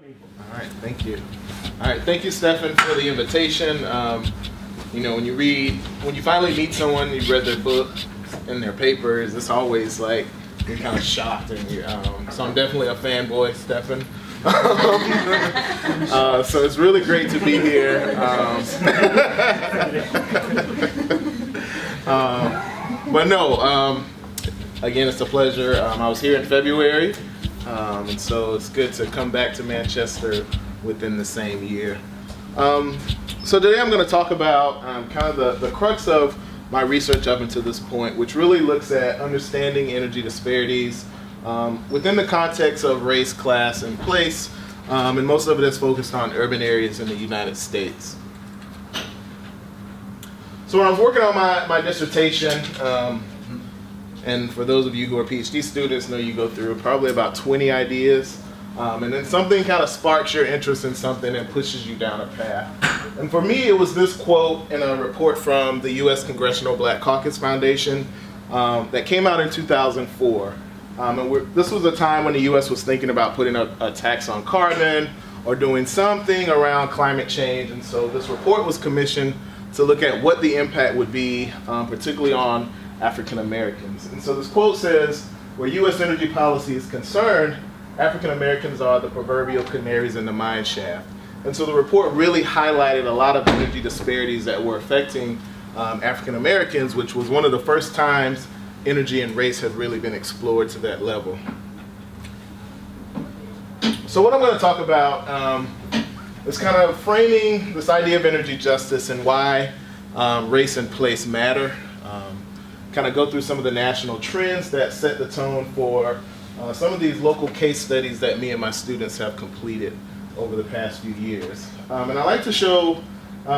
All right, thank you. All right, thank you, Stefan, for the invitation. You know, when you finally meet someone, you've read their book and their papers, it's always like you're kind of shocked, and so I'm definitely a fanboy, Stefan. So it's really great to be here. But no, again, it's a pleasure. I was here in February, and so it's good to come back to Manchester within the same year. So today I'm going to talk about kind of the crux of my research up until this point, which really looks at understanding energy disparities within the context of race, class, and place, and most of it is focused on urban areas in the United States. So when I was working on my dissertation, and for those of you who are PhD students, know you go through probably about 20 ideas, and then something kind of sparks your interest in something and pushes you down a path. And for me, it was this quote in a report from the U.S. Congressional Black Caucus Foundation that came out in 2004. This was a time when the U.S. was thinking about putting a tax on carbon or doing something around climate change. And so this report was commissioned to look at what the impact would be, particularly on African Americans. And so this quote says, where U.S. energy policy is concerned, African Americans are the proverbial canaries in the mine shaft. And so the report really highlighted a lot of energy disparities that were affecting African Americans, which was one of the first times energy and race had really been explored to that level. So what I'm going to talk about is kind of framing this idea of energy justice and why race and place matter. Kind of go through some of the national trends that set the tone for some of these local case studies that me and my students have completed over the past few years. And I like to show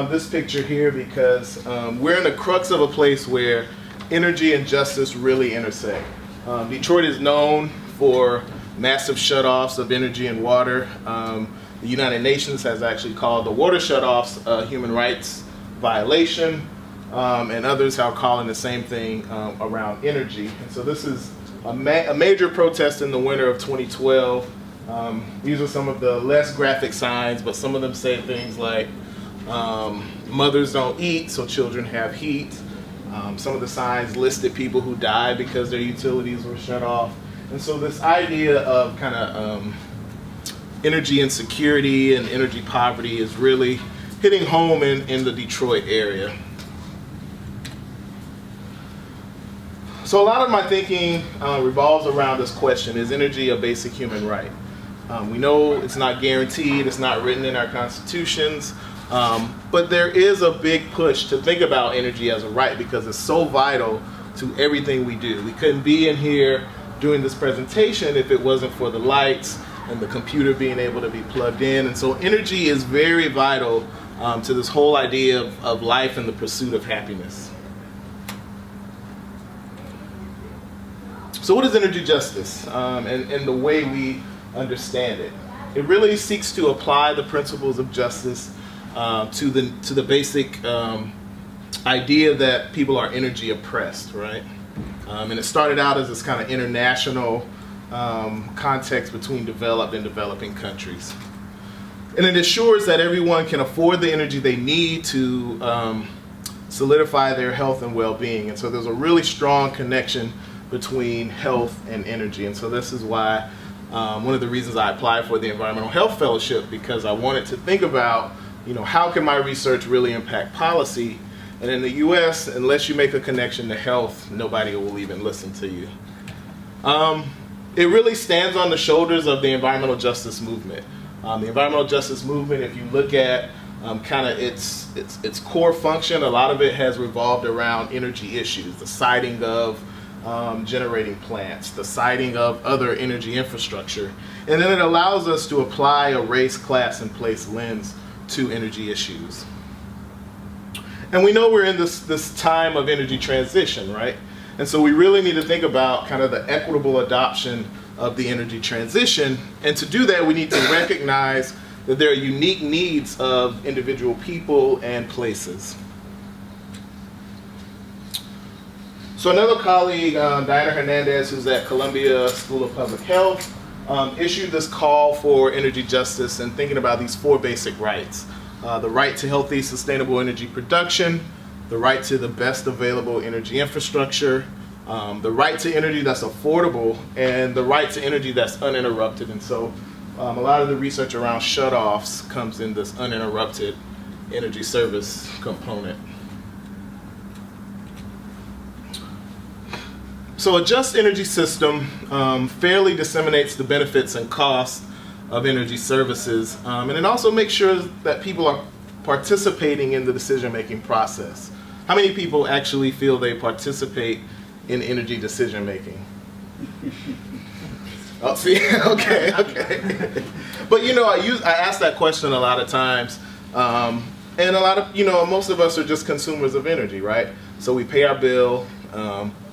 this picture here because we're in the crux of a place where energy and justice really intersect. Detroit is known for massive shutoffs of energy and water. The United Nations has actually called the water shutoffs a human rights violation, and others are calling the same thing around energy. And so this is a major protest in the winter of 2012. These are some of the less graphic signs, but some of them say things like, mothers don't eat, so children have heat. Some of the signs listed people who died because their utilities were shut off. And so this idea of kind of energy insecurity and energy poverty is really hitting home in the Detroit area. So a lot of my thinking revolves around this question: is energy a basic human right? We know it's not guaranteed, it's not written in our constitutions, but there is a big push to think about energy as a right because it's so vital to everything we do. We couldn't be in here doing this presentation if it wasn't for the lights and the computer being able to be plugged in. And so energy is very vital to this whole idea of life and the pursuit of happiness. So what is energy justice and the way we understand it? It really seeks to apply the principles of justice to the basic idea that people are energy oppressed, right? And it started out as this kind of international context between developed and developing countries. And it assures that everyone can afford the energy they need to solidify their health and well-being. And so there's a really strong connection between health and energy. And so this is why one of the reasons I applied for the Environmental Health Fellowship, because I wanted to think about, how can my research really impact policy? And in the US, unless you make a connection to health, nobody will even listen to you. It really stands on the shoulders of the environmental justice movement. The environmental justice movement, if you look at kind of its core function, a lot of it has revolved around energy issues, the siting of generating plants, the siting of other energy infrastructure. And then it allows us to apply a race, class, and place lens to energy issues. And we know we're in this time of energy transition, right? And so we really need to think about kind of the equitable adoption of the energy transition. And to do that, we need to recognize that there are unique needs of individual people and places. So another colleague, Diana Hernandez, who's at Columbia School of Public Health, issued this call for energy justice and thinking about these 4 basic rights. The right to healthy, sustainable energy production, the right to the best available energy infrastructure, the right to energy that's affordable, and the right to energy that's uninterrupted. And so a lot of the research around shutoffs comes in this uninterrupted energy service component. So a just energy system fairly disseminates the benefits and costs of energy services, and it also makes sure that people are participating in the decision-making process. How many people actually feel they participate in energy decision-making? Oh, see, okay. But I ask that question a lot of times, and a lot of, most of us are just consumers of energy, right? So we pay our bill.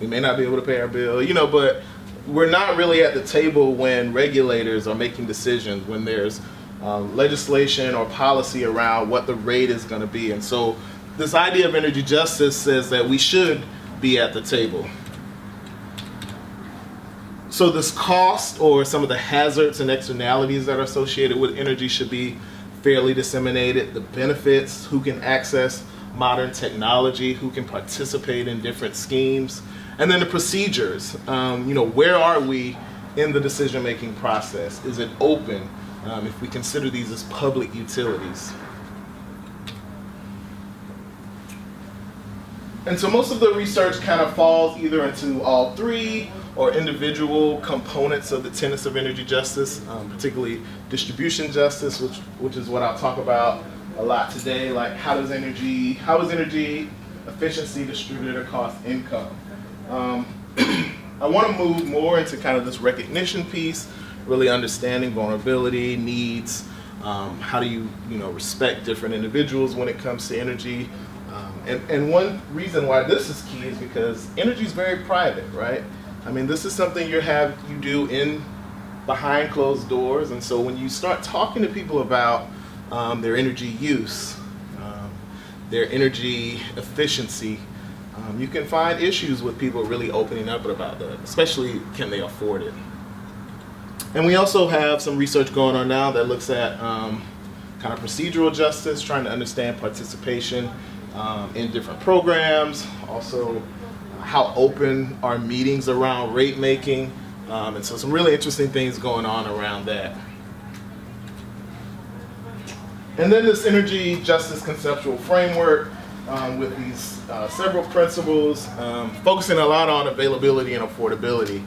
We may not be able to pay our bill, but we're not really at the table when regulators are making decisions, when there's legislation or policy around what the rate is going to be. And so this idea of energy justice says that we should be at the table. So this cost or some of the hazards and externalities that are associated with energy should be fairly disseminated. The benefits, who can access modern technology, who can participate in different schemes, and then the procedures. Where are we in the decision-making process? Is it open if we consider these as public utilities? And so most of the research kind of falls either into all 3 or individual components of the tenets of energy justice, particularly distribution justice, which is what I'll talk about a lot today. Like how is energy efficiency distributed across income? I want to move more into kind of this recognition piece, really understanding vulnerability, needs, how do you respect different individuals when it comes to energy. And one reason why this is key is because energy is very private, right? I mean, this is something you do behind closed doors, and so when you start talking to people about their energy use, their energy efficiency, you can find issues with people really opening up about that, especially can they afford it. And we also have some research going on now that looks at kind of procedural justice, trying to understand participation in different programs, also how open are meetings around rate making, and so some really interesting things going on around that. And then this energy justice conceptual framework with these several principles, focusing a lot on availability and affordability,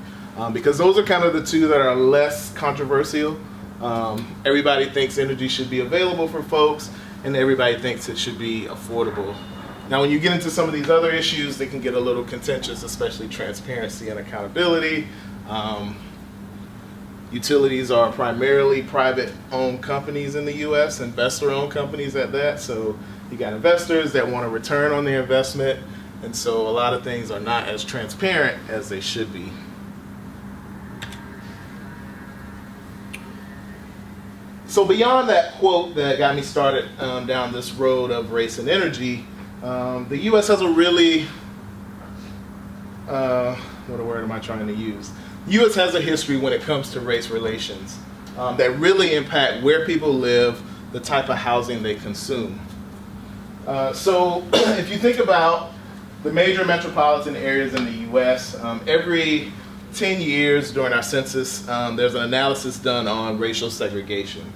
because those are kind of the 2 that are less controversial. Everybody thinks energy should be available for folks, and everybody thinks it should be affordable. Now, when you get into some of these other issues, they can get a little contentious, especially transparency and accountability. Utilities are primarily private-owned companies in the U.S., investor-owned companies at that. So you got investors that want a return on their investment, and so a lot of things are not as transparent as they should be. So beyond that quote that got me started down this road of race and energy, the U.S. has a really, what word am I trying to use? The U.S. has a history when it comes to race relations that really impact where people live, the type of housing they consume. So if you think about the major metropolitan areas in the U.S., every 10 years during our census, there's an analysis done on racial segregation.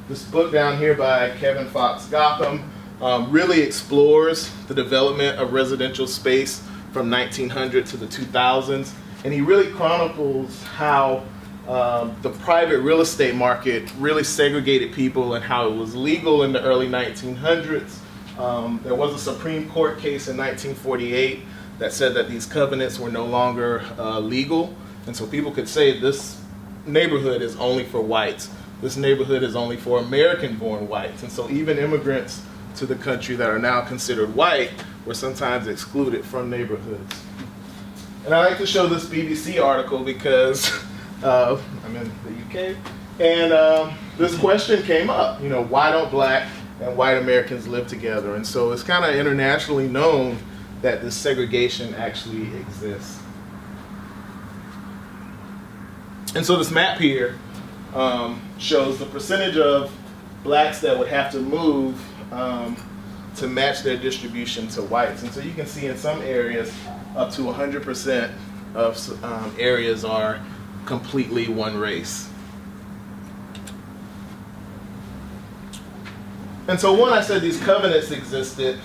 This book down here by Kevin Fox Gotham really explores the development of residential space from 1900 to the 2000s, and he really chronicles how the private real estate market really segregated people and how it was legal in the early 1900s. There was a Supreme Court case in 1948 that said that these covenants were no longer legal, and so people could say this neighborhood is only for whites, this neighborhood is only for American-born whites, and so even immigrants to the country that are now considered white were sometimes excluded from neighborhoods. And I like to show this BBC article because I'm in the UK, and this question came up, why don't black and white Americans live together? And so it's kind of internationally known that this segregation actually exists. And so this map here shows the percentage of blacks that would have to move to match their distribution to whites. And so you can see in some areas up to 100% of areas are completely one race. And so one, I said these covenants existed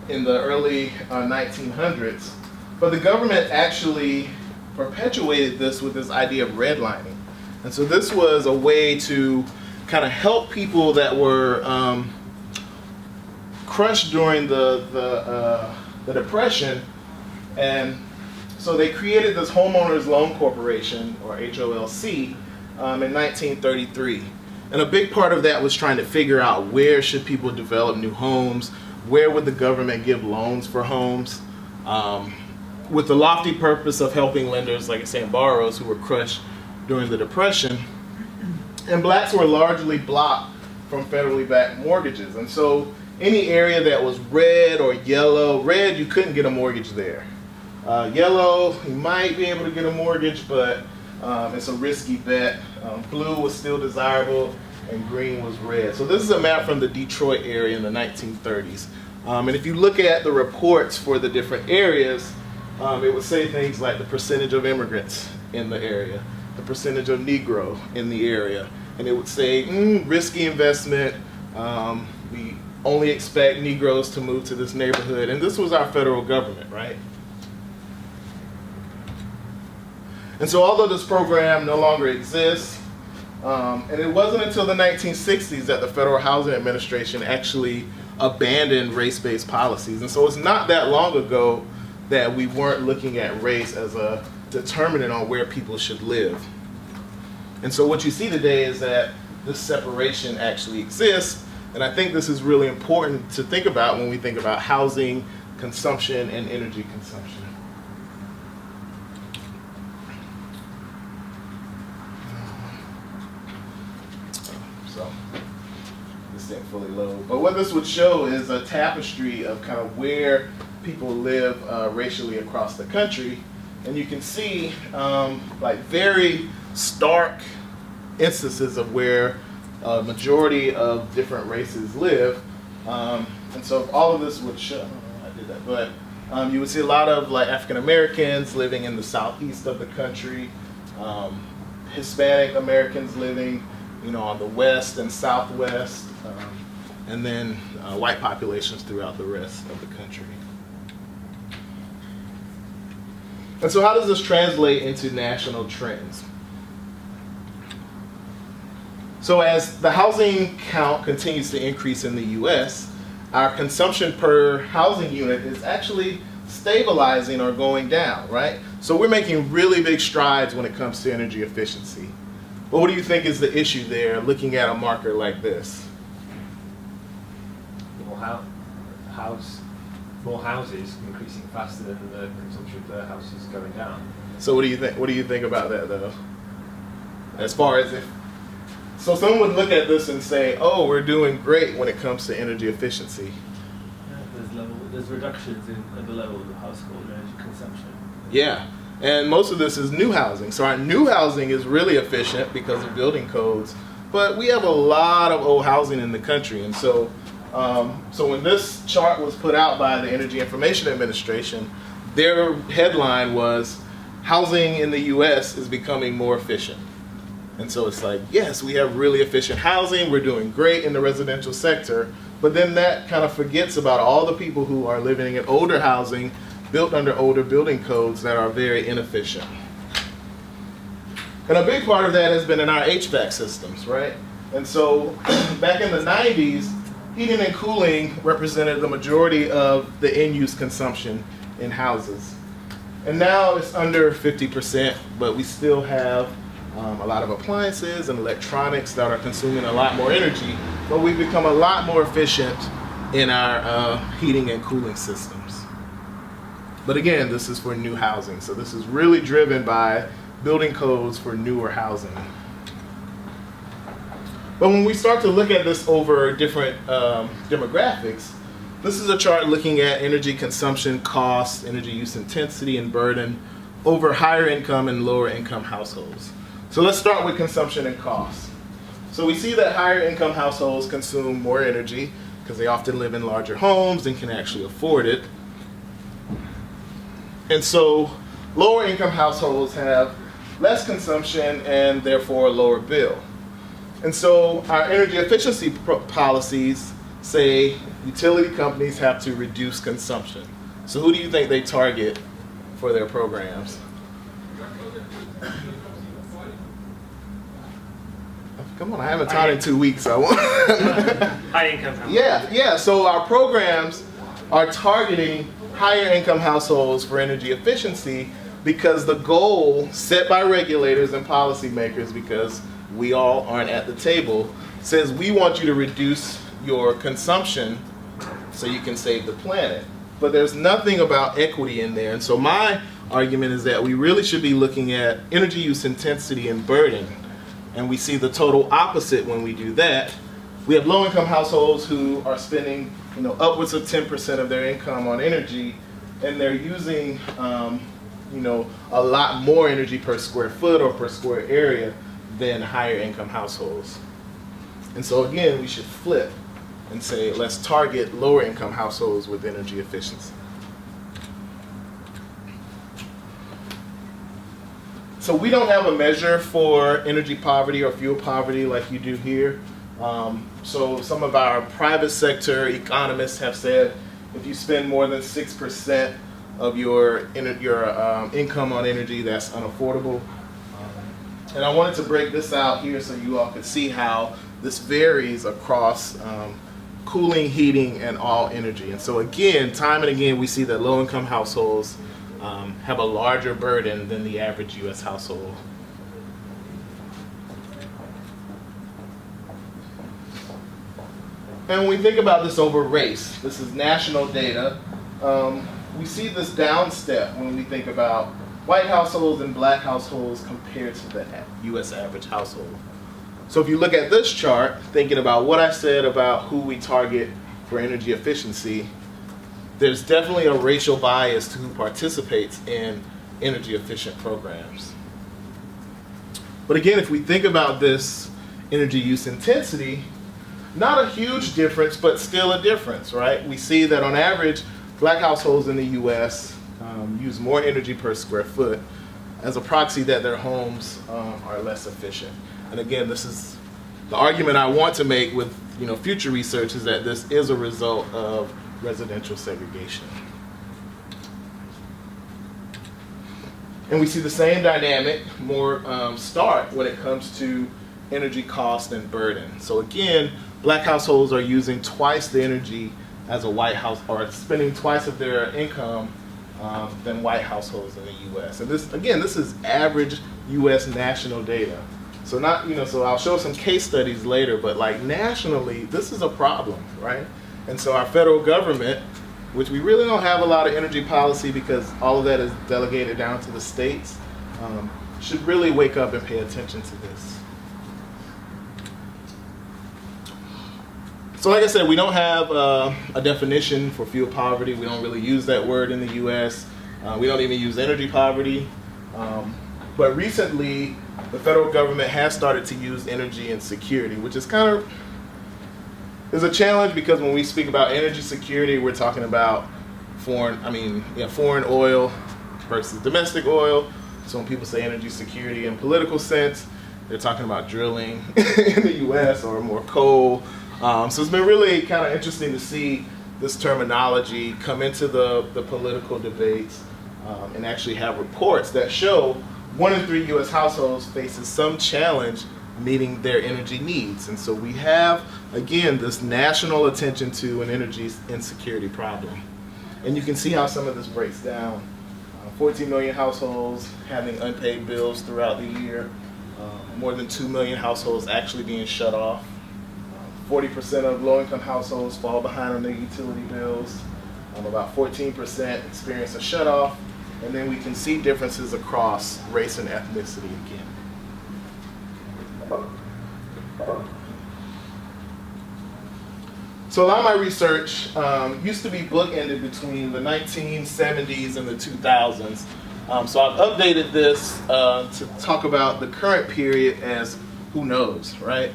in the early 1900s, but the government actually perpetuated this with this idea of redlining. And so this was a way to kind of help people that were crushed during the Depression. And so they created this Homeowners Loan Corporation, or HOLC, in 1933. And a big part of that was trying to figure out where should people develop new homes, where would the government give loans for homes, with the lofty purpose of helping lenders, like I say, and borrowers who were crushed during the Depression. And blacks were largely blocked from federally backed mortgages. And so any area that was red or yellow, red, you couldn't get a mortgage there. Yellow, you might be able to get a mortgage, but it's a risky bet. Blue was still desirable, and green was red. So this is a map from the Detroit area in the 1930s. And if you look at the reports for the different areas, it would say things like the percentage of immigrants in the area, the percentage of Negro in the area. And it would say, risky investment, we only expect Negroes to move to this neighborhood. And this was our federal government, right? And so although this program no longer exists, and it wasn't until the 1960s that the Federal Housing Administration actually abandoned race-based policies. And so it's not that long ago that we weren't looking at race as a determinant on where people should live. And so what you see today is that this separation actually exists, and I think this is really important to think about when we think about housing, consumption, and energy consumption. So this didn't fully load. But what this would show is a tapestry of kind of where people live racially across the country. And you can see like very stark instances of where a majority of different races live. And so all of this would show, I don't know how I did that, but you would see a lot of like African Americans living in the southeast of the country, Hispanic Americans living on the west and southwest, and then white populations throughout the rest of the country. And so how does this translate into national trends? So as the housing count continues to increase in the US, our consumption per housing unit is actually stabilizing or going down, right? So we're making really big strides when it comes to energy efficiency. But what do you think is the issue there looking at a marker like this? More houses increasing faster than the consumption per house is going down. So what do you think? What do you think about that, though? As far as so someone would look at this and say, "Oh, we're doing great when it comes to energy efficiency." Yeah, there's reductions at the level of the household energy consumption. Yeah, and most of this is new housing. So our new housing is really efficient because of building codes, but we have a lot of old housing in the country, and so. So when this chart was put out by the Energy Information Administration, their headline was, housing in the US is becoming more efficient. And so it's like, yes, we have really efficient housing, we're doing great in the residential sector, but then that kind of forgets about all the people who are living in older housing, built under older building codes that are very inefficient. And a big part of that has been in our HVAC systems, right? And so back in the 90s, heating and cooling represented the majority of the end-use consumption in houses. And now it's under 50%, but we still have a lot of appliances and electronics that are consuming a lot more energy, but we've become a lot more efficient in our heating and cooling systems. But again, this is for new housing, so this is really driven by building codes for newer housing. But when we start to look at this over different demographics, this is a chart looking at energy consumption, cost, energy use intensity, and burden over higher income and lower income households. So let's start with consumption and cost. So we see that higher income households consume more energy because they often live in larger homes and can actually afford it. And so lower income households have less consumption and therefore a lower bill. And so our energy efficiency policies say utility companies have to reduce consumption. So who do you think they target for their programs? Come on, I haven't taught in 2 weeks. I want. High income households. Yeah. So our programs are targeting higher income households for energy efficiency because the goal set by regulators and policymakers, because we all aren't at the table, says we want you to reduce your consumption so you can save the planet. But there's nothing about equity in there. And so my argument is that we really should be looking at energy use intensity and burden. And we see the total opposite when we do that. We have low-income households who are spending, upwards of 10% of their income on energy, and they're using, a lot more energy per square foot or per square area than higher-income households. And so again, we should flip and say, let's target lower-income households with energy efficiency. So we don't have a measure for energy poverty or fuel poverty like you do here. So some of our private sector economists have said if you spend more than 6% of your income on energy, that's unaffordable. And I wanted to break this out here so you all could see how this varies across cooling, heating, and all energy. And so again, time and again, we see that low-income households have a larger burden than the average U.S. household. And when we think about this over race, this is national data, we see this down step when we think about white households and black households compared to the U.S. average household. So if you look at this chart, thinking about what I said about who we target for energy efficiency, there's definitely a racial bias to who participates in energy efficient programs. But again, if we think about this energy use intensity, not a huge difference, but still a difference, right? We see that on average, black households in the US use more energy per square foot as a proxy that their homes are less efficient. And again, this is the argument I want to make with future research, is that this is a result of residential segregation. And we see the same dynamic more stark when it comes to energy cost and burden. So again, black households are using twice the energy as a white house, or spending twice of their income than white households in the U.S. And this is average U.S. national data. So so I'll show some case studies later, but like nationally, this is a problem, right? And so our federal government, which we really don't have a lot of energy policy because all of that is delegated down to the states, should really wake up and pay attention to this. So like I said, we don't have a definition for fuel poverty. We don't really use that word in the US. We don't even use energy poverty. But recently, the federal government has started to use energy insecurity, which is is a challenge because when we speak about energy security, we're talking about foreign oil versus domestic oil. So when people say energy security in political sense, they're talking about drilling in the US or more coal. So it's been really kind of interesting to see this terminology come into the political debates and actually have reports that show 1 in 3 US households faces some challenge meeting their energy needs. And so we have, again, this national attention to an energy insecurity problem. And you can see how some of this breaks down. 14 million households having unpaid bills throughout the year, more than 2 million households actually being shut off. 40% of low-income households fall behind on their utility bills. About 14% experience a shutoff. And then we can see differences across race and ethnicity again. So a lot of my research used to be bookended between the 1970s and the 2000s. So I've updated this to talk about the current period as who knows, right?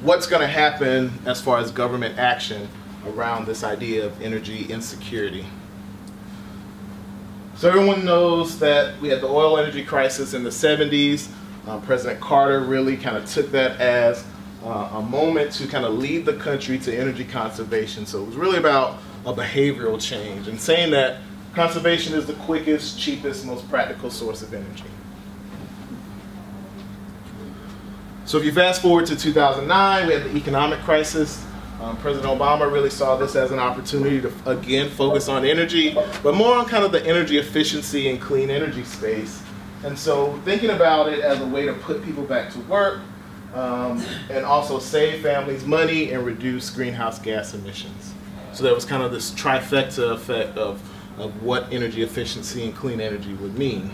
What's going to happen as far as government action around this idea of energy insecurity. So everyone knows that we had the oil energy crisis in the 70s. President Carter really kind of took that as a moment to kind of lead the country to energy conservation. So it was really about a behavioral change and saying that conservation is the quickest, cheapest, most practical source of energy. So if you fast forward to 2009, we had the economic crisis. President Obama really saw this as an opportunity to, again, focus on energy, but more on kind of the energy efficiency and clean energy space. And so thinking about it as a way to put people back to work and also save families money and reduce greenhouse gas emissions. So there was kind of this trifecta effect of what energy efficiency and clean energy would mean.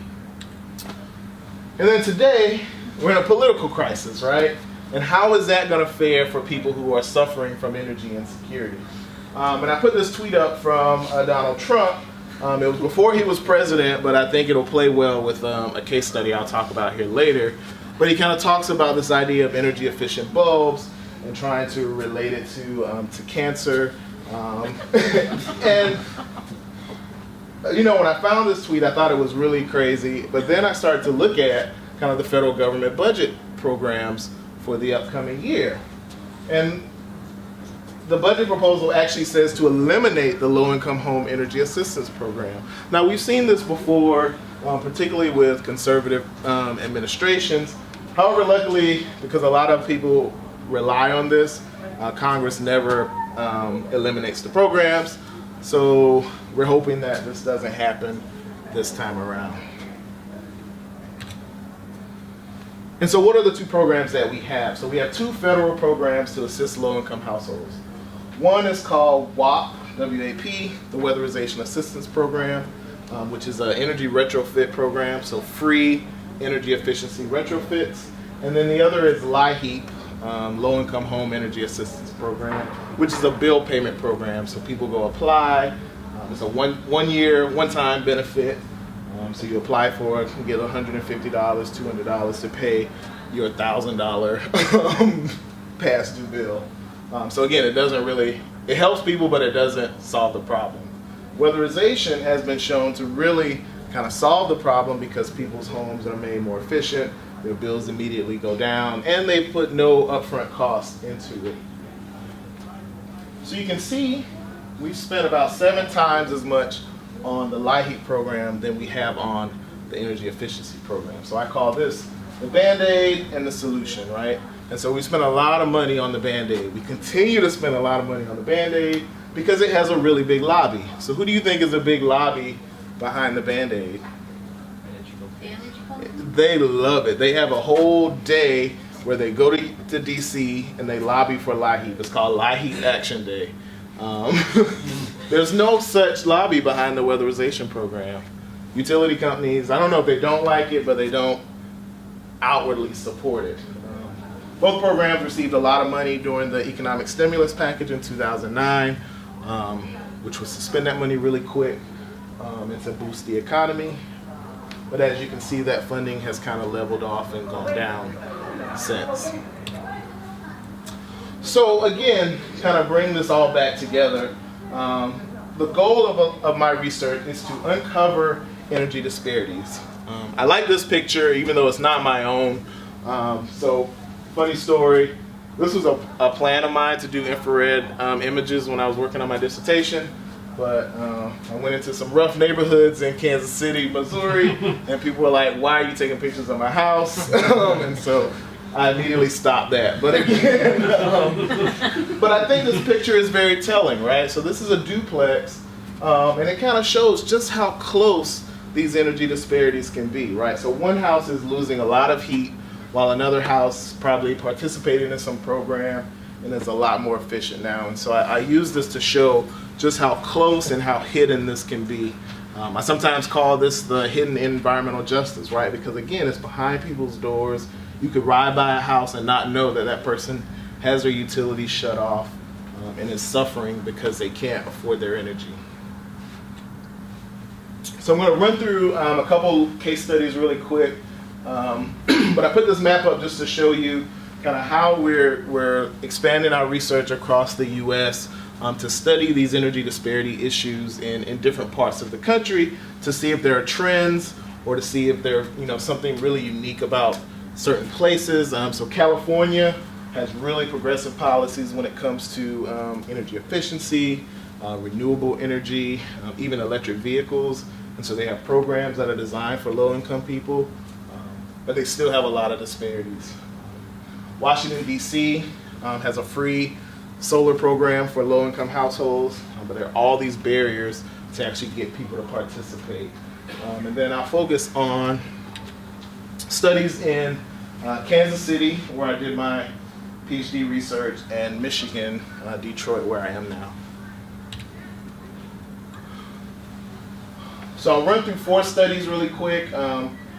And then today, we're in a political crisis, right? And how is that going to fare for people who are suffering from energy insecurity? And I put this tweet up from Donald Trump. It was before he was president, but I think it'll play well with a case study I'll talk about here later. But he kind of talks about this idea of energy efficient bulbs and trying to relate it to cancer. And you know, when I found this tweet, I thought it was really crazy. But then I started to look at kind of the federal government budget programs for the upcoming year. And the budget proposal actually says to eliminate the low-income home energy assistance program. Now, we've seen this before, particularly with conservative administrations. However, luckily, because a lot of people rely on this, Congress never eliminates the programs. So we're hoping that this doesn't happen this time around. And so what are the two programs that we have? So we have two federal programs to assist low-income households. One is called WAP, W-A-P, the Weatherization Assistance Program, which is an energy retrofit program, so free energy efficiency retrofits. And then the other is LIHEAP, Low-Income Home Energy Assistance Program, which is a bill payment program. So people go apply. It's a one-time benefit. So you apply for it, you get $150, $200 to pay your $1,000 past due bill. So again, it helps people, but it doesn't solve the problem. Weatherization has been shown to really kind of solve the problem because people's homes are made more efficient, their bills immediately go down, and they put no upfront cost into it. So you can see we've spent about 7 times as much on the LIHEAP program than we have on the energy efficiency program. So I call this the Band-Aid and the solution, right? And so we spent a lot of money on the Band-Aid. We continue to spend a lot of money on the Band-Aid because it has a really big lobby. So who do you think is a big lobby behind the Band-Aid? They love it. They have a whole day where they go to DC and they lobby for LIHEAP. It's called LIHEAP Action Day. There's no such lobby behind the weatherization program. Utility companies, I don't know if they don't like it, but they don't outwardly support it. Both programs received a lot of money during the economic stimulus package in 2009, which was to spend that money really quick and to boost the economy. But as you can see, that funding has kind of leveled off and gone down since. So again, kind of bring this all back together. The goal of my research is to uncover energy disparities. I like this picture, even though it's not my own. So, funny story, this was a plan of mine to do infrared images when I was working on my dissertation. But I went into some rough neighborhoods in Kansas City, Missouri, and people were like, "Why are you taking pictures of my house?" And so I immediately stopped that. But again, but I think this picture is very telling, right? So this is a duplex, and it kind of shows just how close these energy disparities can be, right? So one house is losing a lot of heat, while another house probably participating in some program and is a lot more efficient now. And so I use this to show just how close and how hidden this can be. I sometimes call this the hidden environmental justice, right? Because again, it's behind people's doors. You could ride by a house and not know that that person has their utilities shut off and is suffering because they can't afford their energy. So I'm going to run through a couple case studies really quick, but I put this map up just to show you kind of how we're expanding our research across the U.S. To study these energy disparity issues in different parts of the country, to see if there are trends or to see if there's something really unique about certain places. So California has really progressive policies when it comes to energy efficiency, renewable energy, even electric vehicles. And so they have programs that are designed for low-income people, but they still have a lot of disparities. Washington, D.C. Has a free solar program for low-income households, but there are all these barriers to actually get people to participate. And then I'll focus on studies in Kansas City, where I did my PhD research, and Michigan, Detroit, where I am now. So I'll run through 4 studies really quick.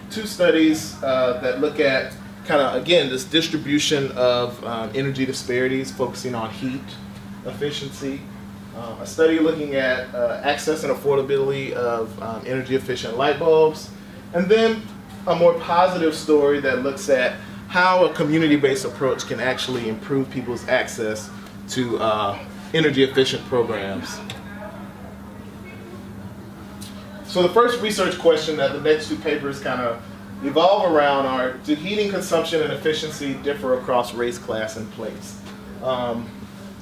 2 studies that look at kind of, again, this distribution of energy disparities, focusing on heat efficiency. A study looking at access and affordability of energy efficient light bulbs. And then a more positive story that looks at how a community-based approach can actually improve people's access to energy efficient programs. So the first research question that the next 2 papers kind of evolve around are, do heating consumption and efficiency differ across race, class, and place?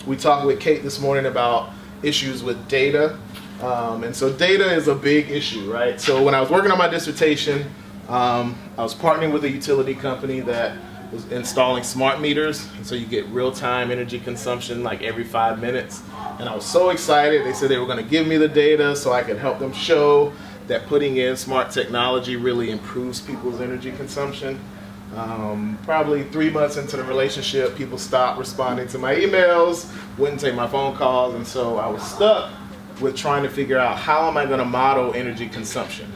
We talked with Kate this morning about issues with data. And so data is a big issue, right? So when I was working on my dissertation, I was partnering with a utility company that was installing smart meters. And so you get real-time energy consumption like every 5 minutes. And I was so excited. They said they were going to give me the data so I could help them show that putting in smart technology really improves people's energy consumption. Probably 3 months into the relationship, people stopped responding to my emails, wouldn't take my phone calls, and so I was stuck with trying to figure out, how am I going to model energy consumption?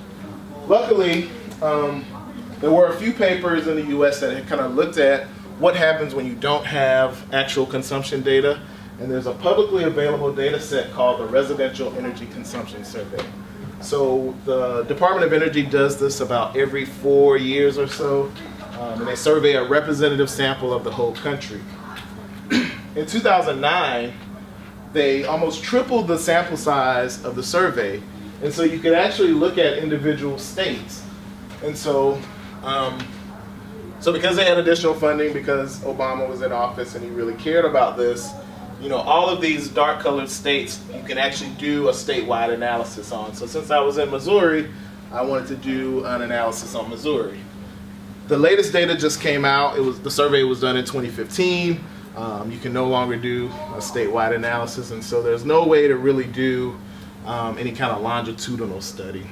Luckily, there were a few papers in the US that had kind of looked at what happens when you don't have actual consumption data, and there's a publicly available data set called the Residential Energy Consumption Survey. So the Department of Energy does this about every 4 years or so, and they survey a representative sample of the whole country. In 2009, they almost tripled the sample size of the survey, and so you could actually look at individual states. And so, because they had additional funding, because Obama was in office and he really cared about this, all of these dark colored states you can actually do a statewide analysis on. So since I was in Missouri, I wanted to do an analysis on Missouri. The latest data just came out. The survey was done in 2015. You can no longer do a statewide analysis, and so there's no way to really do any kind of longitudinal study.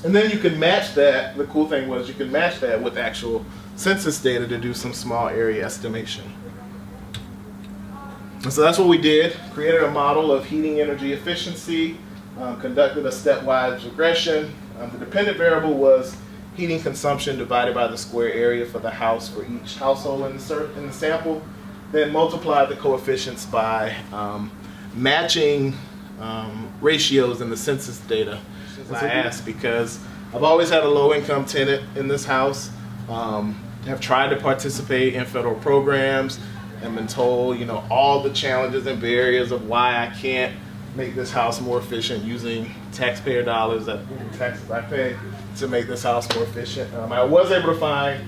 And then you can match that. The cool thing was you can match that with actual census data to do some small area estimation. And so that's what we did. Created a model of heating energy efficiency, conducted a stepwise regression. The dependent variable was heating consumption divided by the square area for the house for each household in the sample. Then multiplied the coefficients by matching ratios in the census data. I asked because I've always had a low-income tenant in this house. Have tried to participate in federal programs and been told, all the challenges and barriers of why I can't make this house more efficient using taxpayer dollars, that taxes I pay, to make this house more efficient. I was able to find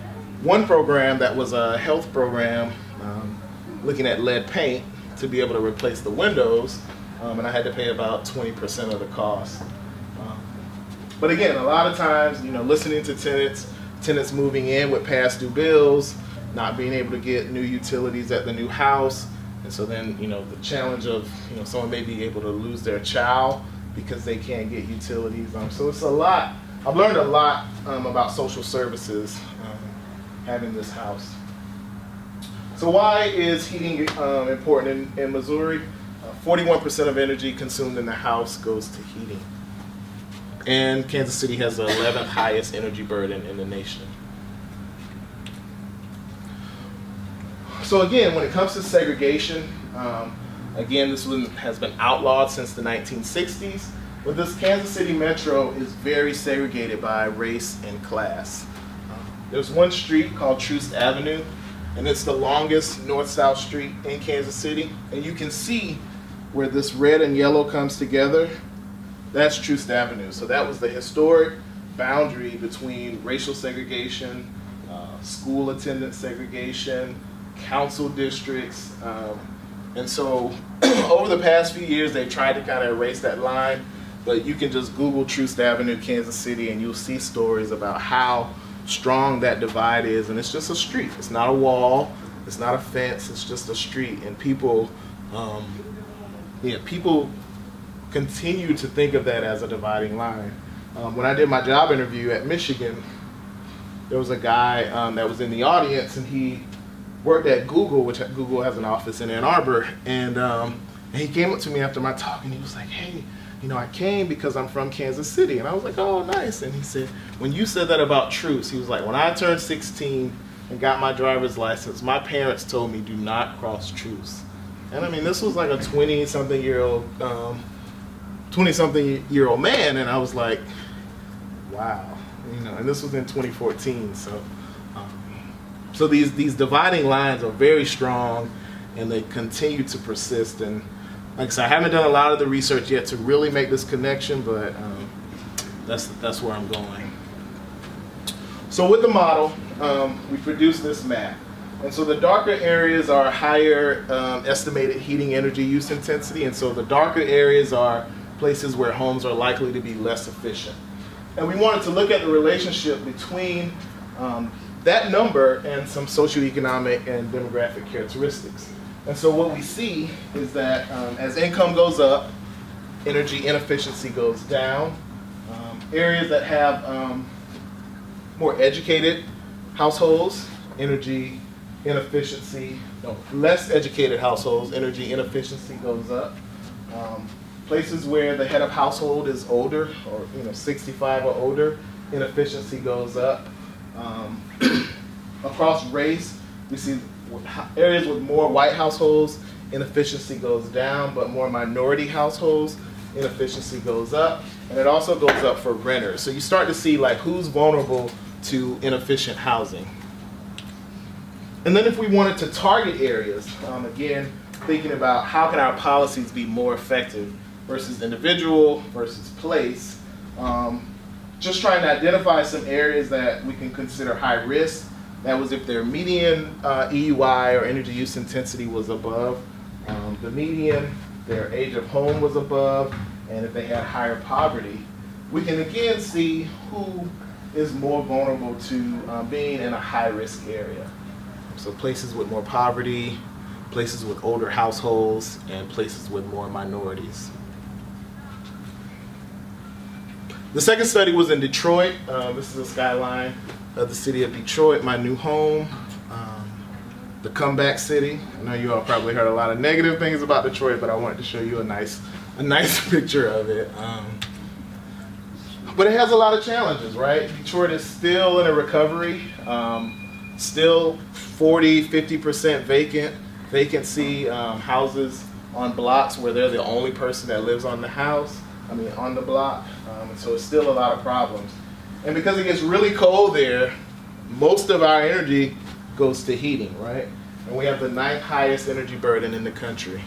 one program that was a health program looking at lead paint to be able to replace the windows, and I had to pay about 20% of the cost. But again, a lot of times, listening to tenants moving in with past due bills, not being able to get new utilities at the new house, and so then, the challenge of, someone may be able to lose their child because they can't get utilities. So it's a lot. I've learned a lot about social services having this house. So why is heating important in Missouri? 41% of energy consumed in the house goes to heating. And Kansas City has the 11th highest energy burden in the nation. So again, when it comes to segregation, again, this one has been outlawed since the 1960s. But this Kansas City metro is very segregated by race and class. There's one street called Troost Avenue, and it's the longest north-south street in Kansas City. And you can see where this red and yellow comes together. That's Troost Avenue. So that was the historic boundary between racial segregation, school attendance segregation, council districts. And so over the past few years, they've tried to kind of erase that line. But you can just Google Troost Avenue, Kansas City, and you'll see stories about how strong that divide is. And it's just a street. It's not a wall. It's not a fence. It's just a street. And people, people continue to think of that as a dividing line. When I did my job interview at Michigan, there was a guy that was in the audience, and he worked at Google, which Google has an office in Ann Arbor. And he came up to me after my talk, and he was like, "Hey, I came because I'm from Kansas City." And I was like, "Oh, nice." And he said, "When you said that about Troost," he was like, "when I turned 16 and got my driver's license, my parents told me do not cross Troost." And I mean, this was like a 20-something year old man, and I was like, wow, and this was in 2014. So these dividing lines are very strong, and they continue to persist. And like I said, I haven't done a lot of the research yet to really make this connection, but that's where I'm going. So with the model, we produced this map. And so the darker areas are higher estimated heating energy use intensity, and so the darker areas are places where homes are likely to be less efficient. And we wanted to look at the relationship between that number and some socioeconomic and demographic characteristics. And so what we see is that as income goes up, energy inefficiency goes down. Areas that have more educated households, energy inefficiency, less educated households, energy inefficiency goes up. Places where the head of household is older, or 65 or older, inefficiency goes up. Across race, we see areas with more white households, inefficiency goes down, but more minority households, inefficiency goes up. And it also goes up for renters. So you start to see like who's vulnerable to inefficient housing. And then if we wanted to target areas, again, thinking about how can our policies be more effective versus individual versus place, just trying to identify some areas that we can consider high risk. That was if their median EUI or energy use intensity was above the median, their age of home was above, and if they had higher poverty. We can again see who is more vulnerable to being in a high risk area. So places with more poverty, places with older households, and places with more minorities. The second study was in Detroit. This is a skyline of the city of Detroit, my new home, the comeback city. I know you all probably heard a lot of negative things about Detroit, but I wanted to show you a nice picture of it. But it has a lot of challenges, right? Detroit is still in a recovery, still 40-50% vacancy, houses on blocks where they're the only person that lives on the block. And so it's still a lot of problems. And because it gets really cold there, most of our energy goes to heating, right? And we have the 9th highest energy burden in the country.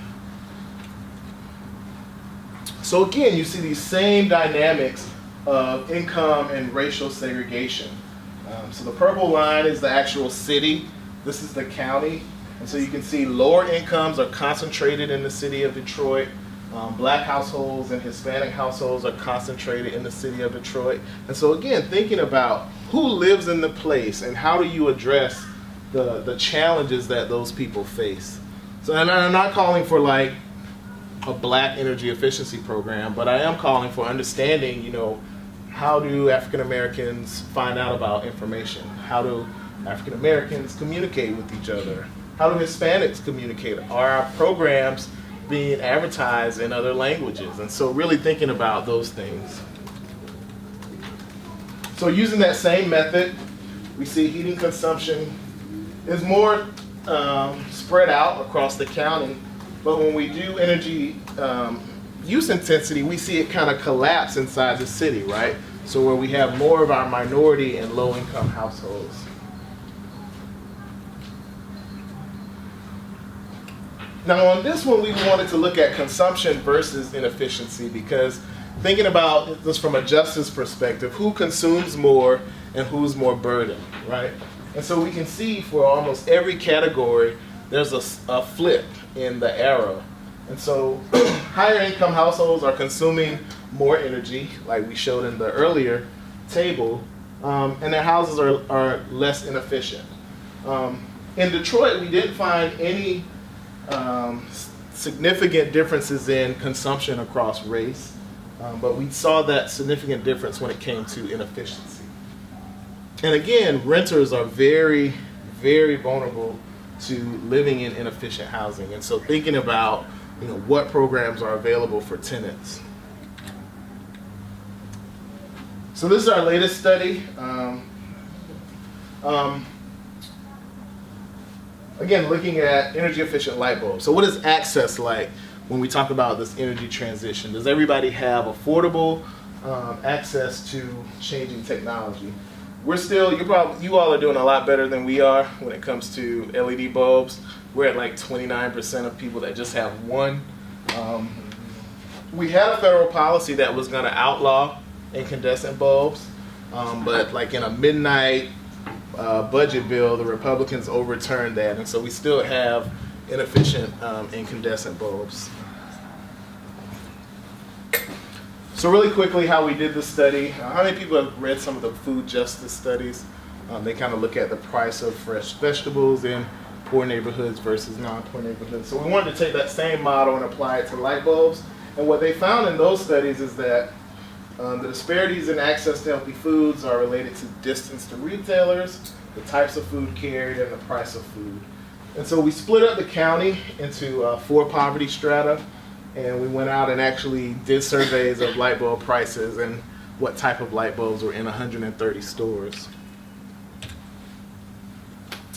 So again, you see these same dynamics of income and racial segregation. So the purple line is the actual city. This is the county. And so you can see lower incomes are concentrated in the city of Detroit. Black households and Hispanic households are concentrated in the city of Detroit. And so again, thinking about who lives in the place and how do you address the challenges that those people face. So, and I'm not calling for like a black energy efficiency program, but I am calling for understanding, how do African Americans find out about information? How do African Americans communicate with each other? How do Hispanics communicate? Are our programs being advertised in other languages? And so really thinking about those things. So using that same method, we see heating consumption is more spread out across the county, but when we do energy use intensity, we see it kind of collapse inside the city, right? So where we have more of our minority and low-income households. Now on this one, we wanted to look at consumption versus inefficiency, because thinking about this from a justice perspective, who consumes more and who's more burdened, right? And so we can see for almost every category, there's a flip in the arrow. And so higher income households are consuming more energy, like we showed in the earlier table, and their houses are less inefficient. In Detroit, we didn't find any significant differences in consumption across race, but we saw that significant difference when it came to inefficiency. And again, renters are very, very vulnerable to living in inefficient housing. And so thinking about, what programs are available for tenants. So this is our latest study. Again, looking at energy efficient light bulbs. So what is access like when we talk about this energy transition? Does everybody have affordable access to changing technology? We're still, you all are doing a lot better than we are when it comes to LED bulbs. We're at like 29% of people that just have one. We had a federal policy that was going to outlaw incandescent bulbs, but like in a midnight budget bill, the Republicans overturned that, and so we still have inefficient incandescent bulbs. So really quickly, how we did the study. How many people have read some of the food justice studies? They kind of look at the price of fresh vegetables in poor neighborhoods versus non-poor neighborhoods. So we wanted to take that same model and apply it to light bulbs. And what they found in those studies is that the disparities in access to healthy foods are related to distance to retailers, the types of food carried, and the price of food. And so we split up the county into 4 poverty strata, and we went out and actually did surveys of light bulb prices and what type of light bulbs were in 130 stores.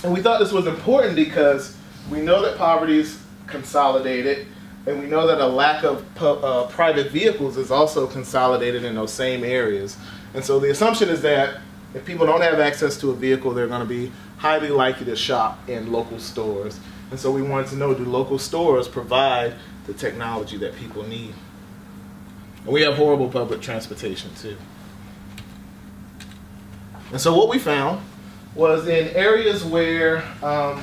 And we thought this was important because we know that poverty is consolidated, and we know that a lack of private vehicles is also consolidated in those same areas. And so the assumption is that if people don't have access to a vehicle, they're going to be highly likely to shop in local stores. And so we wanted to know, do local stores provide the technology that people need? And we have horrible public transportation too. And so what we found was in areas where, so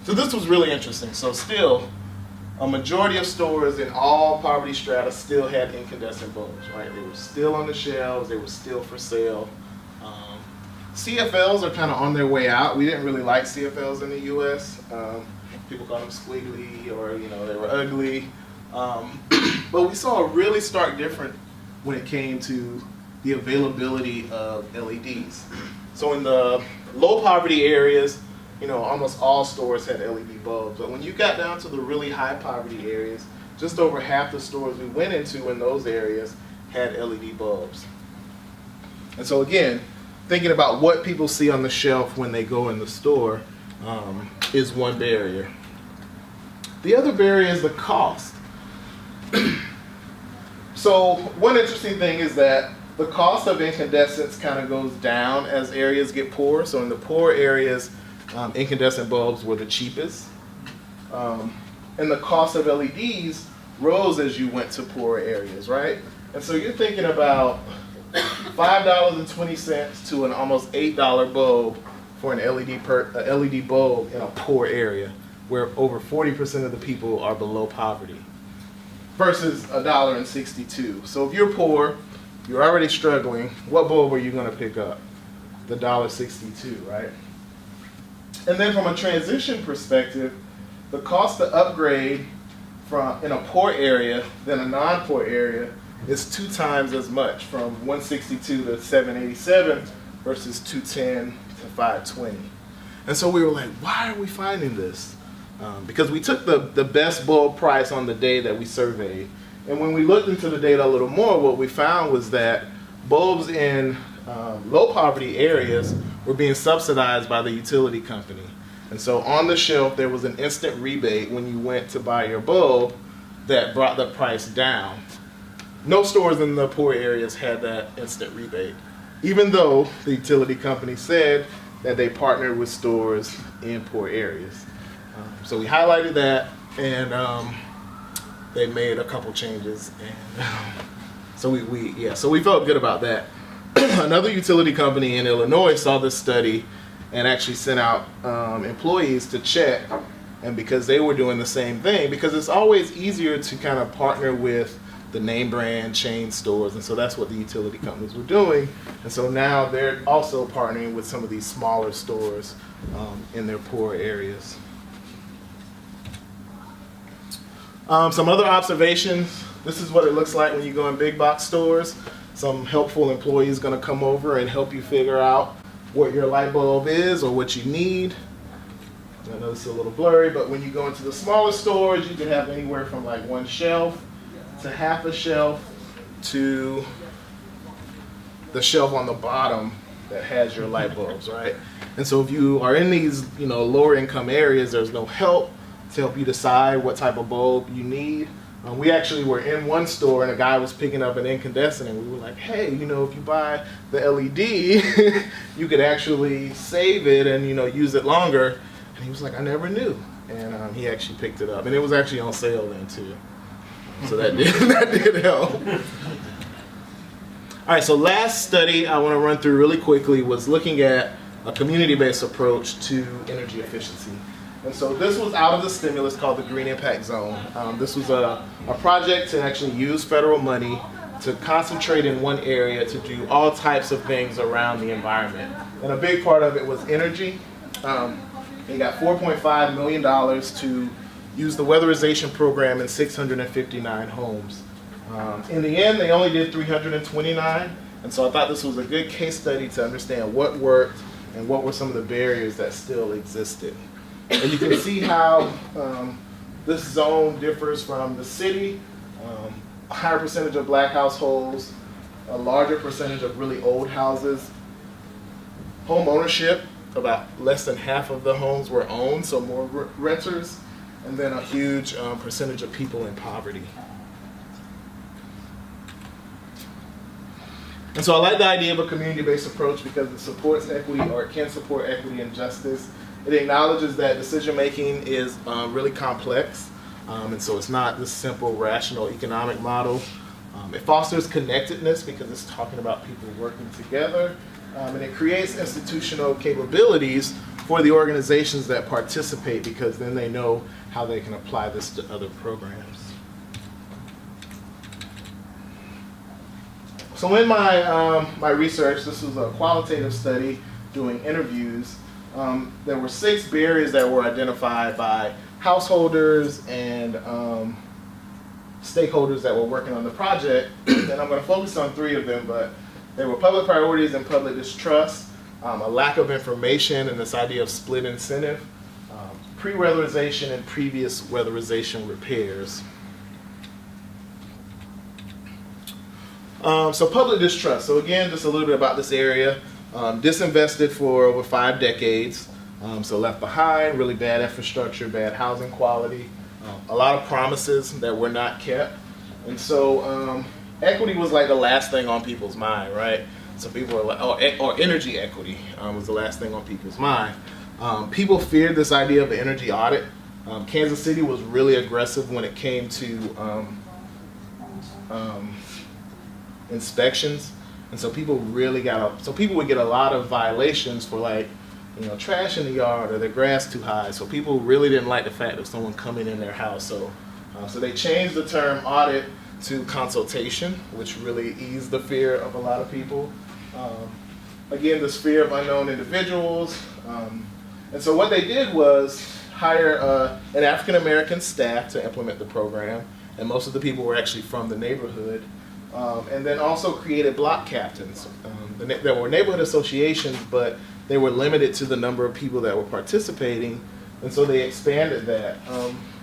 this was really interesting. So still, a majority of stores in all poverty strata still had incandescent bulbs, right? They were still on the shelves, they were still for sale. CFLs are kind of on their way out. We didn't really like CFLs in the US. People call them squiggly, or they were ugly. But we saw a really stark difference when it came to the availability of LEDs. So in the low poverty areas, almost all stores had LED bulbs. But when you got down to the really high poverty areas, just over half the stores we went into in those areas had LED bulbs. And so again, thinking about what people see on the shelf when they go in the store is one barrier. The other barrier is the cost. So one interesting thing is that the cost of incandescents kind of goes down as areas get poor. So in the poor areas, incandescent bulbs were the cheapest. And the cost of LEDs rose as you went to poorer areas, right? And so you're thinking about $5.20 to an almost $8 bulb for an LED bulb in a poor area where over 40% of the people are below poverty versus $1.62. So if you're poor, you're already struggling, what bulb are you going to pick up? The $1.62, right? And then from a transition perspective, the cost to upgrade from in a poor area than a non-poor area is 2 times as much, from 162 to 787 versus 210 to 520. And so we were like, why are we finding this? Because we took the best bulb price on the day that we surveyed. And when we looked into the data a little more, what we found was that bulbs in low poverty areas were being subsidized by the utility company. And so on the shelf, there was an instant rebate when you went to buy your bulb that brought the price down. No stores in the poor areas had that instant rebate, even though the utility company said that they partnered with stores in poor areas. So we highlighted that, and they made a couple changes, and so we felt good about that. Another utility company in Illinois saw this study and actually sent out employees to check, and because they were doing the same thing, because it's always easier to kind of partner with the name brand chain stores, and so that's what the utility companies were doing, and so now they're also partnering with some of these smaller stores in their poor areas. Some other observations. This is what it looks like when you go in big box stores. Some helpful employee is going to come over and help you figure out what your light bulb is or what you need. I know this is a little blurry, but when you go into the smaller stores, you can have anywhere from like one shelf to half a shelf to the shelf on the bottom that has your light bulbs, right? And so if you are in these, lower income areas, there's no help to help you decide what type of bulb you need. We actually were in one store and a guy was picking up an incandescent, and we were like, hey, if you buy the LED, you could actually save it and use it longer. And he was like, I never knew. And he actually picked it up, and it was actually on sale then too. So that did help. All right, so last study I want to run through really quickly was looking at a community-based approach to energy efficiency. And so this was out of the stimulus called the Green Impact Zone. This was a project to actually use federal money to concentrate in one area to do all types of things around the environment. And a big part of it was energy. They got $4.5 million to use the weatherization program in 659 homes. In the end, they only did 329. And so I thought this was a good case study to understand what worked and what were some of the barriers that still existed. And you can see how this zone differs from the city. A higher percentage of black households, a larger percentage of really old houses. Home ownership, about less than half of the homes were owned, so more renters. And then a huge percentage of people in poverty. And so I like the idea of a community-based approach because it supports equity, or it can support equity and justice. It acknowledges that decision-making is really complex, and so it's not this simple, rational economic model. It fosters connectedness because it's talking about people working together, and it creates institutional capabilities for the organizations that participate because then they know how they can apply this to other programs. So in my research, this was a qualitative study doing interviews. There were 6 barriers that were identified by householders and stakeholders that were working on the project, and I'm going to focus on 3 of them, but they were public priorities and public distrust, a lack of information and this idea of split incentive, pre-weatherization and previous weatherization repairs. So public distrust. So again, just a little bit about this area. Disinvested for over 5 decades. So left behind, really bad infrastructure, bad housing quality, a lot of promises that were not kept. And so equity was like the last thing on people's mind, right? So people were like, or energy equity was the last thing on people's mind. People feared this idea of an energy audit. Kansas City was really aggressive when it came to inspections. And so people really people would get a lot of violations for trash in the yard or their grass too high. So people really didn't like the fact of someone coming in their house. So they changed the term audit to consultation, which really eased the fear of a lot of people. Again, this fear of unknown individuals. And so what they did was hire an African-American staff to implement the program. And most of the people were actually from the neighborhood. And then also created block captains. There were neighborhood associations, but they were limited to the number of people that were participating, and so they expanded that.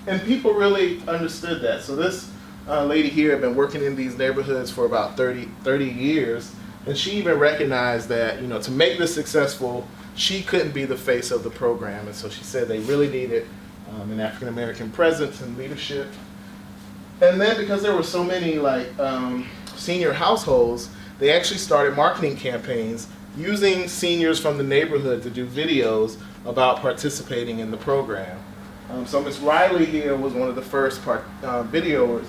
And people really understood that. So this lady here had been working in these neighborhoods for about 30 years, and she even recognized that, to make this successful, she couldn't be the face of the program, and so she said they really needed an African-American presence and leadership. And then because there were so many senior households, they actually started marketing campaigns using seniors from the neighborhood to do videos about participating in the program. So Ms. Riley here was one of the first videos,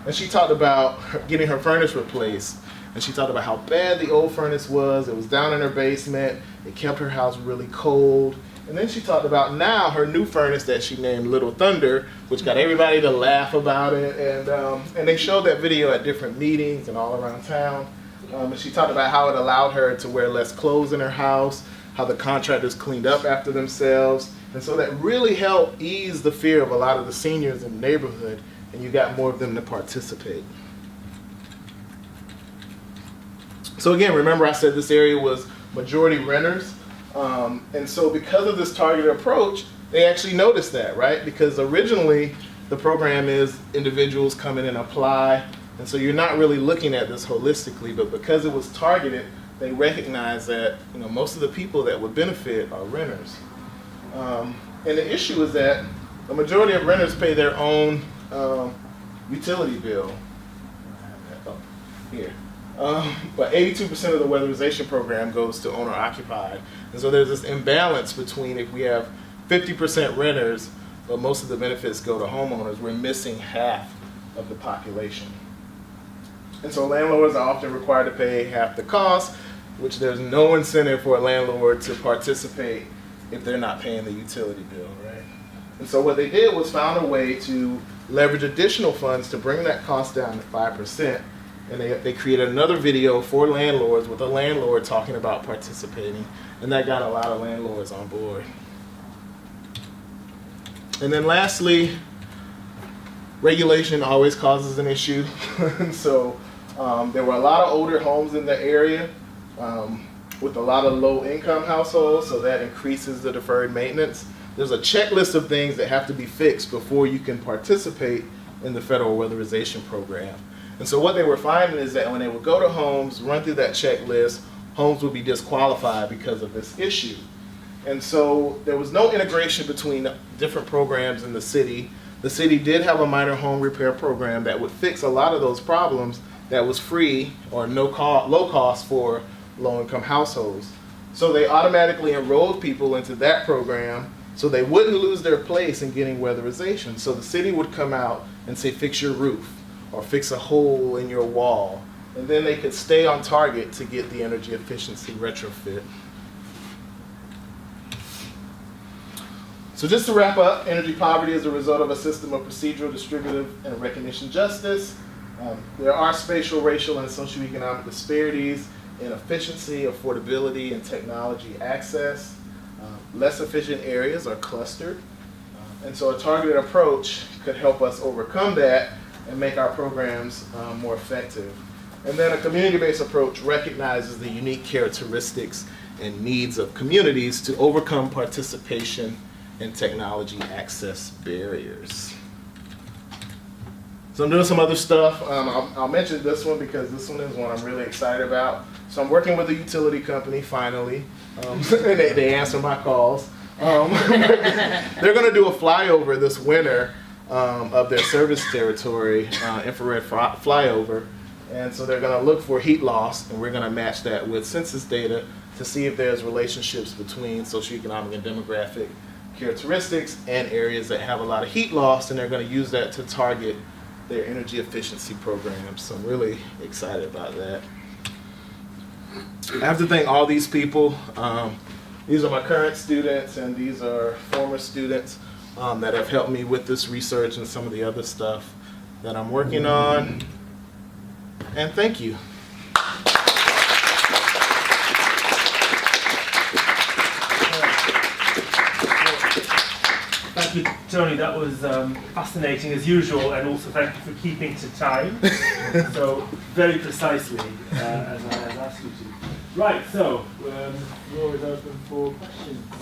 and she talked about getting her furnace replaced. And she talked about how bad the old furnace was. It was down in her basement. It kept her house really cold. And then she talked about now her new furnace that she named Little Thunder, which got everybody to laugh about it. And they showed that video at different meetings and all around town. And she talked about how it allowed her to wear less clothes in her house, how the contractors cleaned up after themselves. And so that really helped ease the fear of a lot of the seniors in the neighborhood, and you got more of them to participate. So again, remember I said this area was majority renters. And so because of this targeted approach, they actually noticed that, right? Because originally the program is individuals come in and apply. And so you're not really looking at this holistically, but because it was targeted, they recognize that most of the people that would benefit are renters. And the issue is that the majority of renters pay their own utility bill. Here. But 82% of the weatherization program goes to owner-occupied. And so there's this imbalance between if we have 50% renters, but most of the benefits go to homeowners, we're missing half of the population. And so landlords are often required to pay half the cost, which there's no incentive for a landlord to participate if they're not paying the utility bill, right? And so what they did was found a way to leverage additional funds to bring that cost down to 5%. And they created another video for landlords with a landlord talking about participating. And that got a lot of landlords on board. And then lastly, regulation always causes an issue. So there were a lot of older homes in the area with a lot of low-income households, so that increases the deferred maintenance. There's a checklist of things that have to be fixed before you can participate in the federal weatherization program. And so what they were finding is that when they would go to homes, run through that checklist, homes would be disqualified because of this issue. And so there was no integration between different programs in the city. The city did have a minor home repair program that would fix a lot of those problems that was free or low cost for low-income households. So they automatically enrolled people into that program so they wouldn't lose their place in getting weatherization. So the city would come out and say, fix your roof or fix a hole in your wall. And then they could stay on target to get the energy efficiency retrofit. So just to wrap up, energy poverty is a result of a system of procedural, distributive, and recognition justice. There are spatial, racial, and socioeconomic disparities in efficiency, affordability, and technology access. Less efficient areas are clustered. And so a targeted approach could help us overcome that and make our programs more effective. And then a community-based approach recognizes the unique characteristics and needs of communities to overcome participation and technology access barriers. So I'm doing some other stuff. I'll mention this one because this one is one I'm really excited about. So I'm working with a utility company finally. And they answer my calls. They're going to do a flyover this winter of their service territory, infrared flyover. And so they're going to look for heat loss, and we're going to match that with census data to see if there's relationships between socioeconomic and demographic characteristics and areas that have a lot of heat loss, and they're going to use that to target their energy efficiency programs. So I'm really excited about that. I have to thank all these people. These are my current students, and these are former students that have helped me with this research and some of the other stuff that I'm working on. And thank you. Thank you, Tony. That was fascinating as usual, and also thank you for keeping to time. So very precisely, as I had asked you to. Right, so floor is open for questions.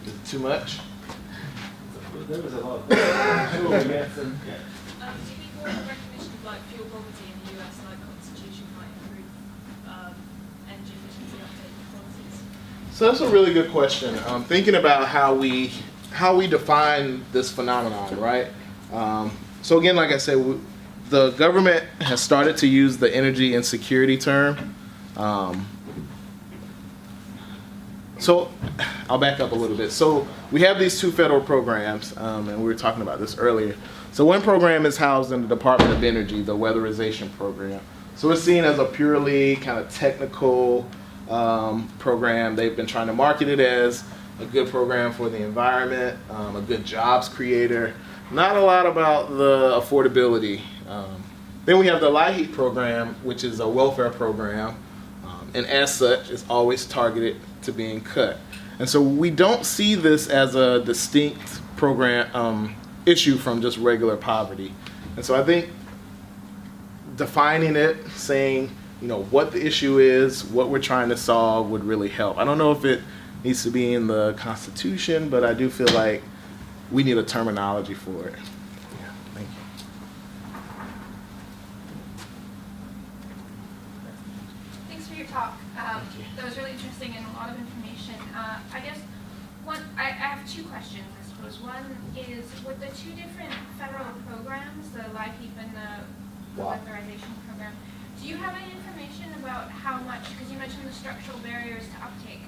Is it too much? There was a lot. I'm sure we get some. Yeah. Do people have recognition of fuel poverty in the US, Constitution might improve energy efficiency uptake policies? So that's a really good question. Thinking about how we how we define this phenomenon, right? So again, like I said, the government has started to use the energy insecurity term. So I'll back up a little bit. So we have these two federal programs, and we were talking about this earlier. So one program is housed in the Department of Energy, the weatherization program. So it's seen as a purely kind of technical program. They've been trying to market it as a good program for the environment, a good jobs creator. Not a lot about the affordability. Then we have the LIHEAP program, which is a welfare program, and as such, is always targeted to being cut. And so we don't see this as a distinct program issue from just regular poverty. And so I think defining it, saying, what the issue is, what we're trying to solve would really help. I don't know if it needs to be in the Constitution, but I do feel like we need a terminology for it. Yeah, thank you. Thanks for your talk. That was really interesting and a lot of information. I guess I have two questions, I suppose. One is, with the two different federal programs, the LIHEAP and the weatherization program, do you have any information about how much, because you mentioned the structural barriers to uptake,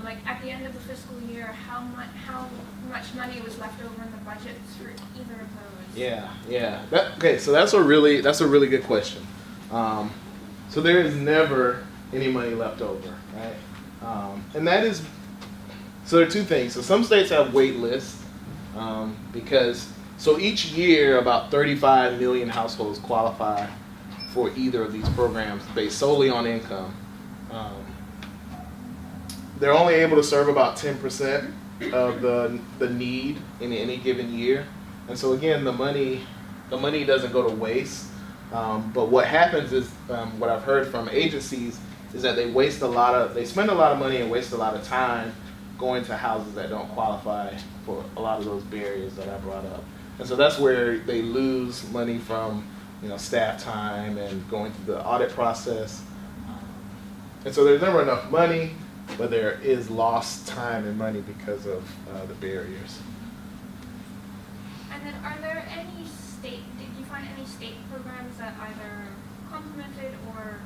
like at the end of the fiscal year, how much money was left over in the budgets for either of those? Yeah. Okay, so that's a really good question. So there is never any money left over, right? And that is, so there are two things. So some states have wait lists so each year about 35 million households qualify for either of these programs based solely on income. They're only able to serve about 10% of the need in any given year. And so again, the money doesn't go to waste. But what happens is, what I've heard from agencies is that they spend a lot of money and waste a lot of time going to houses that don't qualify for a lot of those barriers that I brought up. And so that's where they lose money from, staff time and going through the audit process. And so there's never enough money, but there is lost time and money because of the barriers. And then did you find any state programs that either complemented or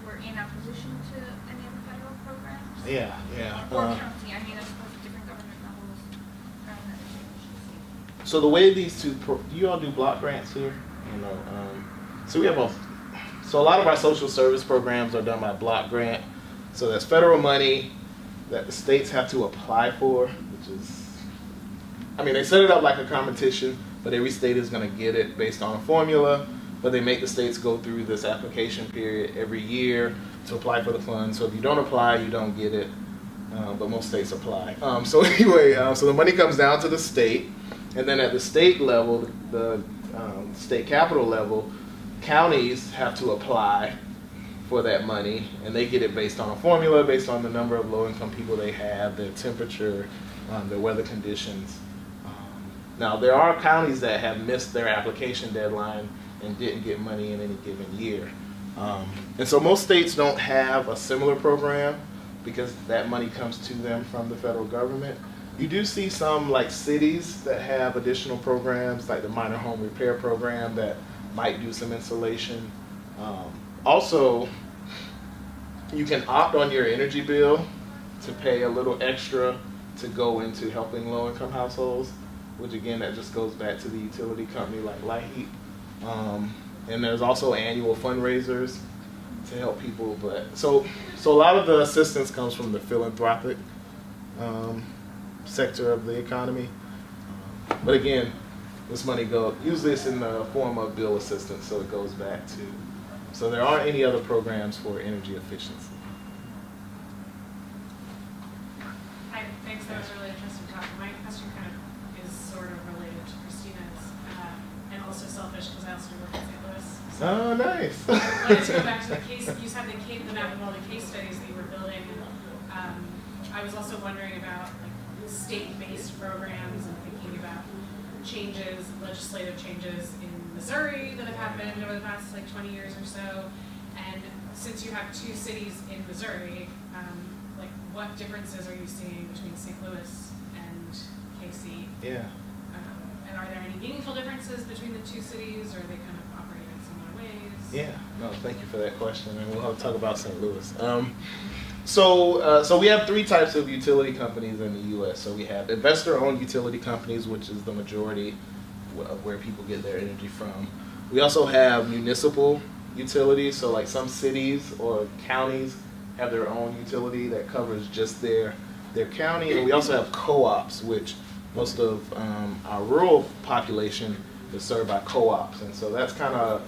were in opposition to any of the federal programs? Yeah. Or county, I suppose different government levels around that issue. So the way these two, do you all do block grants here? So we have a lot of our social service programs are done by block grant. So there's federal money that the states have to apply for, which is, they set it up like a competition, but every state is going to get it based on a formula, but they make the states go through this application period every year to apply for the funds. So if you don't apply, you don't get it, but most states apply. So the money comes down to the state, and then at the state level, the state capital level, counties have to apply for that money, and they get it based on a formula, based on the number of low-income people they have, their temperature, their weather conditions. Now, there are counties that have missed their application deadline and didn't get money in any given year. And so most states don't have a similar program because that money comes to them from the federal government. You do see some cities that have additional programs, like the minor home repair program that might do some insulation. Also, you can opt on your energy bill to pay a little extra to go into helping low-income households, which again, that just goes back to the utility company like LIHEAP. And there's also annual fundraisers to help people. So a lot of the assistance comes from the philanthropic sector of the economy. But again, this money usually it's in the form of bill assistance, so it goes back to, so there aren't any other programs for energy efficiency. Hi, thanks, that was a really interesting talk. My question kind of is sort of related to Christina's, and also selfish because I also work in St. Louis. So Oh, nice. I wanted to go back to the case, you said the map of all the case studies that you were building, and I was also wondering about state-based programs and thinking about legislative changes in Missouri that have happened over the past 20 years or so. And since you have two cities in Missouri, what differences are you seeing between St. Louis and KC. Yeah. And are there any meaningful differences between the two cities, or are they kind of operate in similar ways? Yeah, no, thank you for that question, and we'll have to talk about St. Louis. So we have three types of utility companies in the U.S. So we have investor-owned utility companies, which is the majority of where people get their energy from. We also have municipal utilities, so like some cities or counties have their own utility that covers just their county, and we also have co-ops, which most of our rural population is served by co-ops, and so that's kind of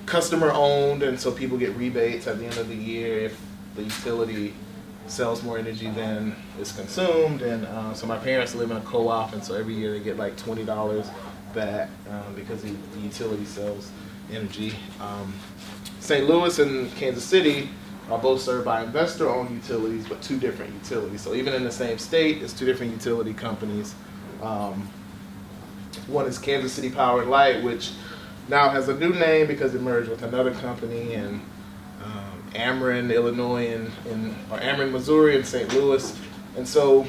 customer owned, and so people get rebates at the end of the year if the utility sells more energy than is consumed. And so my parents live in a co-op, and so every year they get like $20 back because the utility sells energy. St. Louis and Kansas City are both served by investor-owned utilities, but two different utilities. So even in the same state, it's two different utility companies. One is Kansas City Power and Light, which now has a new name because it merged with another company in Ameren, Illinois, or Ameren, Missouri, and St. Louis. And so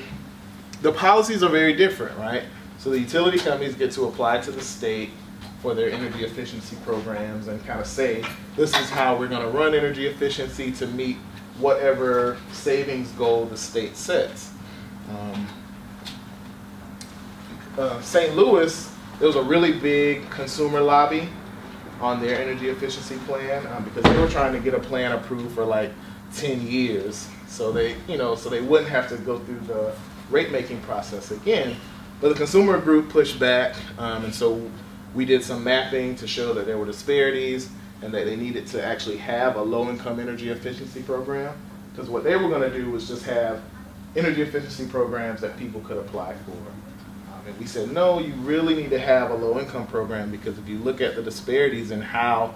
the policies are very different, right? So the utility companies get to apply to the state for their energy efficiency programs and kind of say, this is how we're going to run energy efficiency to meet whatever savings goal the state sets. St. Louis, there was a really big consumer lobby on their energy efficiency plan because they were trying to get a plan approved for like 10 years. So they wouldn't have to go through the rate making process again. But the consumer group pushed back, and so we did some mapping to show that there were disparities and that they needed to actually have a low-income energy efficiency program, because what they were going to do was just have energy efficiency programs that people could apply for. And we said, no, you really need to have a low-income program, because if you look at the disparities in how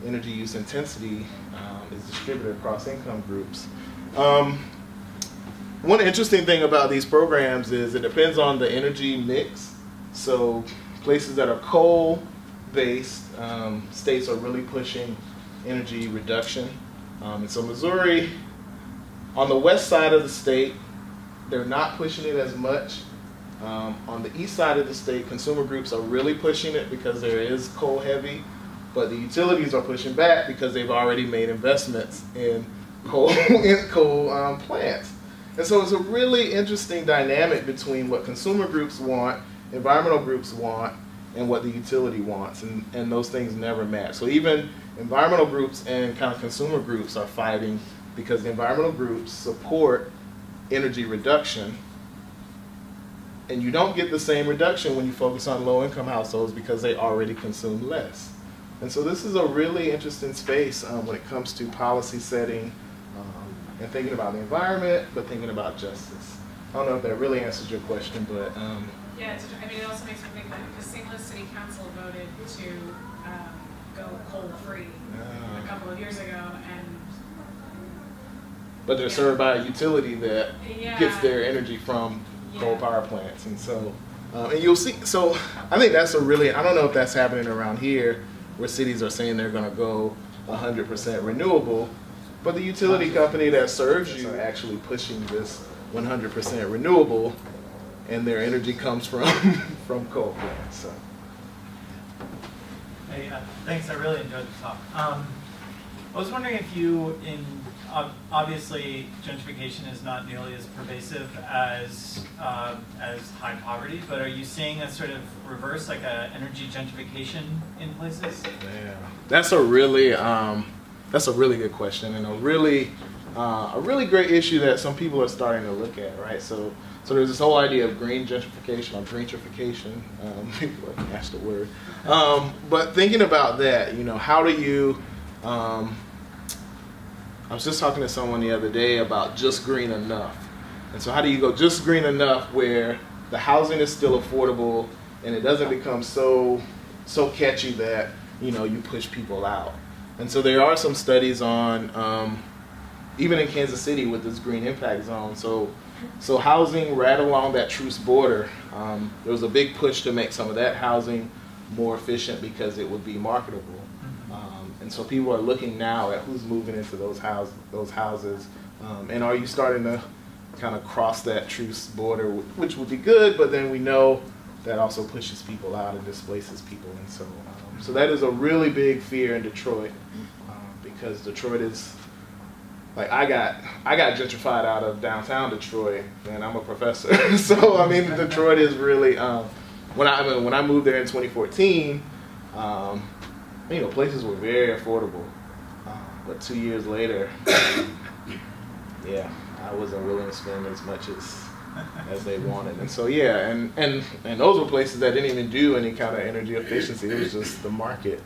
energy use intensity is distributed across income groups. One interesting thing about these programs is it depends on the energy mix. So places that are coal-based states are really pushing energy reduction. And so Missouri, on the west side of the state, they're not pushing it as much. On the east side of the state, consumer groups are really pushing it because there is coal heavy, but the utilities are pushing back because they've already made investments in coal plants. And so it's a really interesting dynamic between what consumer groups want, environmental groups want, and what the utility wants, and those things never match. So even environmental groups and kind of consumer groups are fighting because the environmental groups support energy reduction, and you don't get the same reduction when you focus on low-income households because they already consume less. And so this is a really interesting space when it comes to policy setting and thinking about the environment, but thinking about justice. I don't know if that really answers your question, but yeah, it also makes me think that the St. Louis City Council voted to go coal-free a couple of years ago, but they're served by a utility that Yeah. gets their energy from coal power plants, and so and you'll see. So I think that's I don't know if that's happening around here, where cities are saying they're going to go 100% renewable, but the utility company that serves you are actually pushing this 100% renewable, and their energy comes from coal plants. So. Hey, thanks. I really enjoyed the talk. I was wondering if you, obviously, gentrification is not nearly as pervasive as high poverty, but are you seeing a sort of reverse, like a energy gentrification in places? Yeah, that's a really good question, and a really great issue that some people are starting to look at, right? So there's this whole idea of green gentrification or gentrification. People have asked the word, but thinking about that, how do you? I was just talking to someone the other day about just green enough, and so how do you go just green enough where the housing is still affordable and it doesn't become so catchy that you push people out? And so there are some studies on even in Kansas City with this green impact zone. So housing right along that Troost border, there was a big push to make some of that housing more efficient because it would be marketable. And so people are looking now at who's moving into those houses, and are you starting to kind of cross that Troost border, which would be good, but then we know that also pushes people out and displaces people. And so, so that is a really big fear in Detroit, because Detroit is, like, I got gentrified out of downtown Detroit, and I'm a professor. So I mean, Detroit is really, when I moved there in 2014, you know, places were very affordable, but 2 years later, yeah, I wasn't willing to spend as much as they wanted. And so yeah, and those were places that didn't even do any kind of energy efficiency. It was just the market.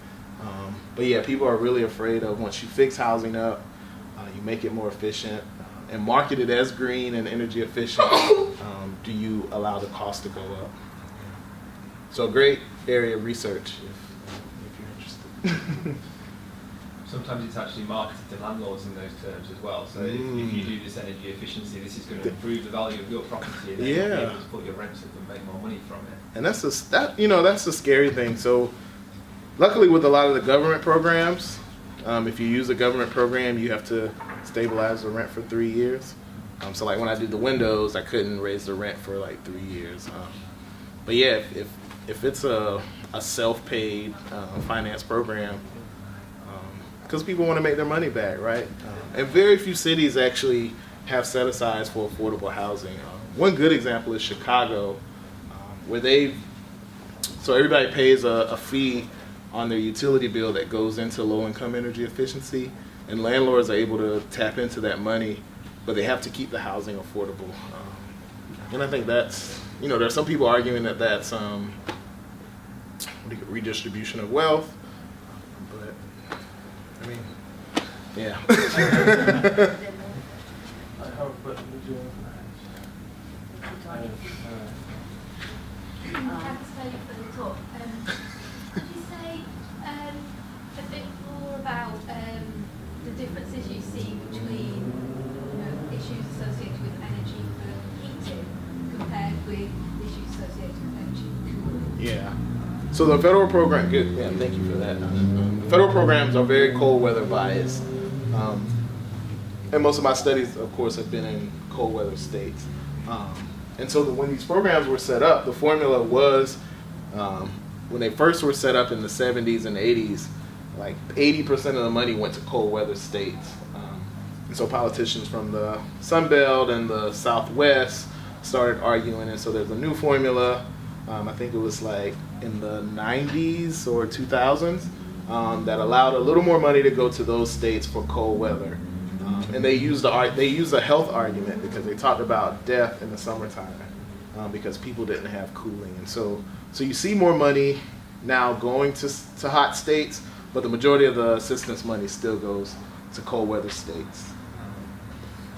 But yeah, people are really afraid of, once you fix housing up, you make it more efficient, and market it as green and energy efficient, do you allow the cost to go up? So a great area of research if you're interested. Sometimes it's actually marketed to landlords in those terms as well. So if you do this energy efficiency, this is going to improve the value of your property, and then you'll be able to put your rents up and make more money from it. And that's the scary thing. So luckily, with a lot of the government programs, if you use a government program, you have to stabilize the rent for 3 years. So like when I did the windows, I couldn't raise the rent for like 3 years. But yeah, if it's a self-paid finance program, because people want to make their money back, right? And very few cities actually have set-asides for affordable housing. One good example is Chicago, where so everybody pays a fee on their utility bill that goes into low-income energy efficiency, and landlords are able to tap into that money, but they have to keep the housing affordable. And I think that's, you know, there's some people arguing that that's redistribution of wealth, but I mean, yeah. I have, but would you? Thanks Tony for the talk. Could you say a bit more about the differences you see between, you know, issues associated with energy for heating compared with issues associated with energy for cooling? Yeah. So the federal program, good. Yeah, thank you for that. The federal programs are very cold weather biased, and most of my studies, of course, have been in cold weather states. And so when these programs were set up, the formula was, when they first were set up in the 70s and 80s, like 80% of the money went to cold weather states. And so politicians from the Sun Belt and the Southwest started arguing, and so there's a new formula. I think it was like in the 90s or 2000s, that allowed a little more money to go to those states for cold weather. And they used a health argument, because they talked about death in the summertime, because people didn't have cooling. And so you see more money now going to hot states, but the majority of the assistance money still goes to cold weather states.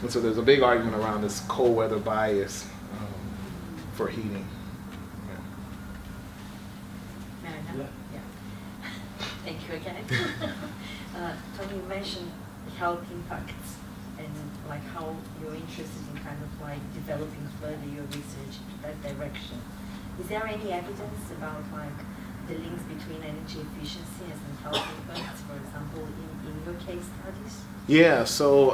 And so there's a big argument around this cold weather bias for heating. Yeah. Thank you again. Tony, you mentioned health impacts and like how you're interested in kind of like developing further your research in that direction. Is there any evidence about like the links between energy efficiency and health impacts, for example, in your case studies? Yeah, so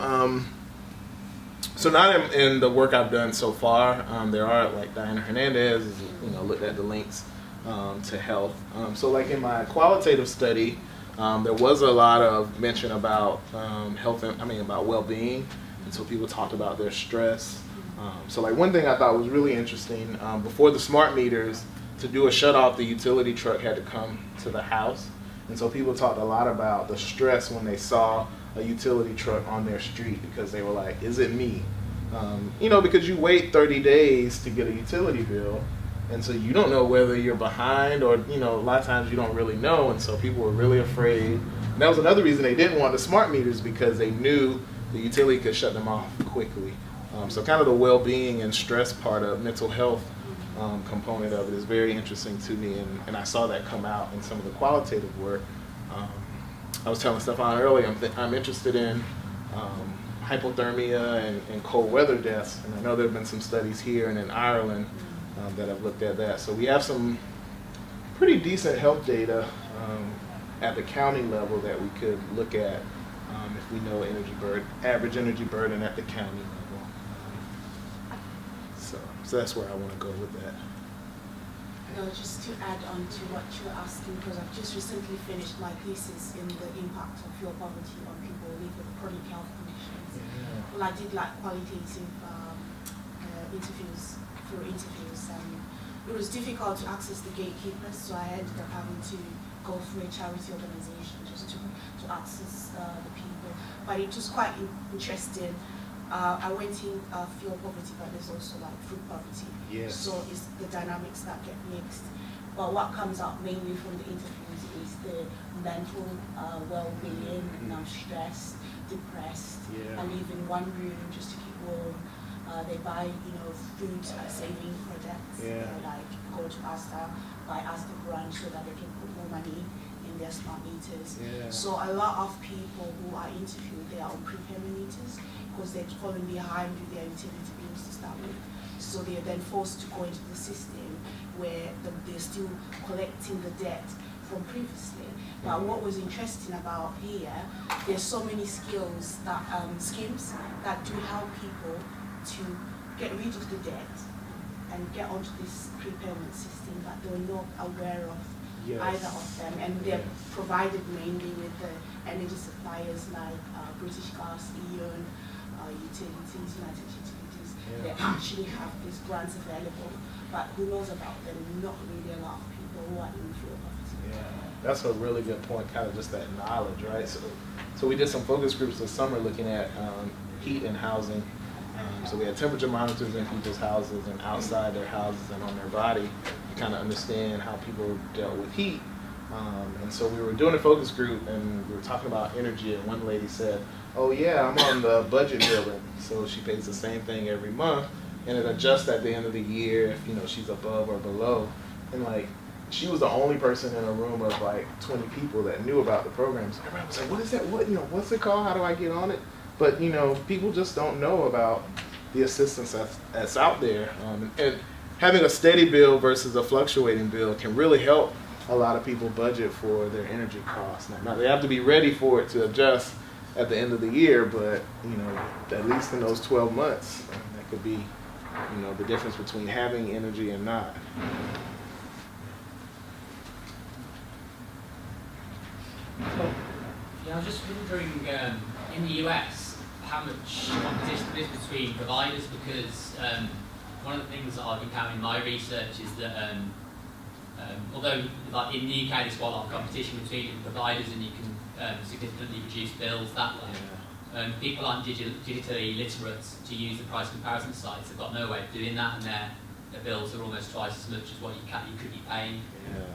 not in the work I've done so far. There are, like Diana Hernandez, looked at the links to health. So like in my qualitative study, there was a lot of mention about about well-being, and so people talked about their stress. So like one thing I thought was really interesting, before the smart meters, to do a shut-off, the utility truck had to come to the house, and so people talked a lot about the stress when they saw a utility truck on their street, because they were like, is it me? Because you wait 30 days to get a utility bill, and so you don't know whether you're behind or, a lot of times you don't really know, and so people were really afraid. And that was another reason they didn't want the smart meters, because they knew the utility could shut them off quickly. So kind of the well-being and stress part of mental health component of it is very interesting to me, and I saw that come out in some of the qualitative work. I was telling Stefan earlier, I'm interested in hypothermia and cold weather deaths, and I know there have been some studies here and in Ireland that have looked at that. So we have some pretty decent health data at the county level that we could look at if we know average energy burden at the county level. So that's where I want to go with that. No, just to add on to what you're asking, because I've just recently finished my thesis in the impact of fuel poverty on people living with chronic health conditions. Yeah. Well, I did like qualitative interviews, and it was difficult to access the gatekeepers, so I ended up having to go through a charity organization just to access the people. But it was quite interesting. I went in fuel poverty, but there's also like food poverty. Yes. So it's the dynamics that get mixed. But what comes out mainly from the interviews is the mental well-being, stressed, depressed, and live in one room just to keep warm. They buy, food saving products. Yeah. Like go to Asda, buy Asda brand so that they can put more money in their smart meters. Yeah. So a lot of people who are interviewed, they are on prepayment meters because they're falling behind with their utility bills to start with. So they are then forced to go into the system where they're still collecting the debt from previously. But what was interesting about here, there's so many skills that schemes that do help people to get rid of the debt and get onto this prepayment system that they were not aware of. Yes. Either of them, and they're provided mainly with the energy suppliers like British Gas, UoM, Utilities, United Utilities. Yeah. They actually have these grants available, but who knows about them? Not really a lot of people who are in fuel poverty. Yeah, that's a really good point, kind of just that knowledge, right? So we did some focus groups this summer looking at heat and housing. So we had temperature monitors in people's houses and outside their houses and on their body to kind of understand how people dealt with heat. And so we were doing a focus group and we were talking about energy, and one lady said, oh yeah, I'm on the budget billing. So she pays the same thing every month and it adjusts at the end of the year if she's above or below. And like, she was the only person in a room of like 20 people that knew about the programs. Everybody was like, what is that? What's it called? How do I get on it? But people just don't know about the assistance that's out there. And having a steady bill versus a fluctuating bill can really help a lot of people budget for their energy costs. Now they have to be ready for it to adjust at the end of the year, but at least in those 12 months, that could be the difference between having energy and not. Yeah, I was just wondering, in the US, how much competition there is between providers, because one of the things that I've encountered in my research is that although like in the UK there's quite a lot of competition between providers and you can significantly reduce bills that way, people aren't digitally literate to use the price comparison sites. They've got no way of doing that, and their bills are almost twice as much as what you could be paying.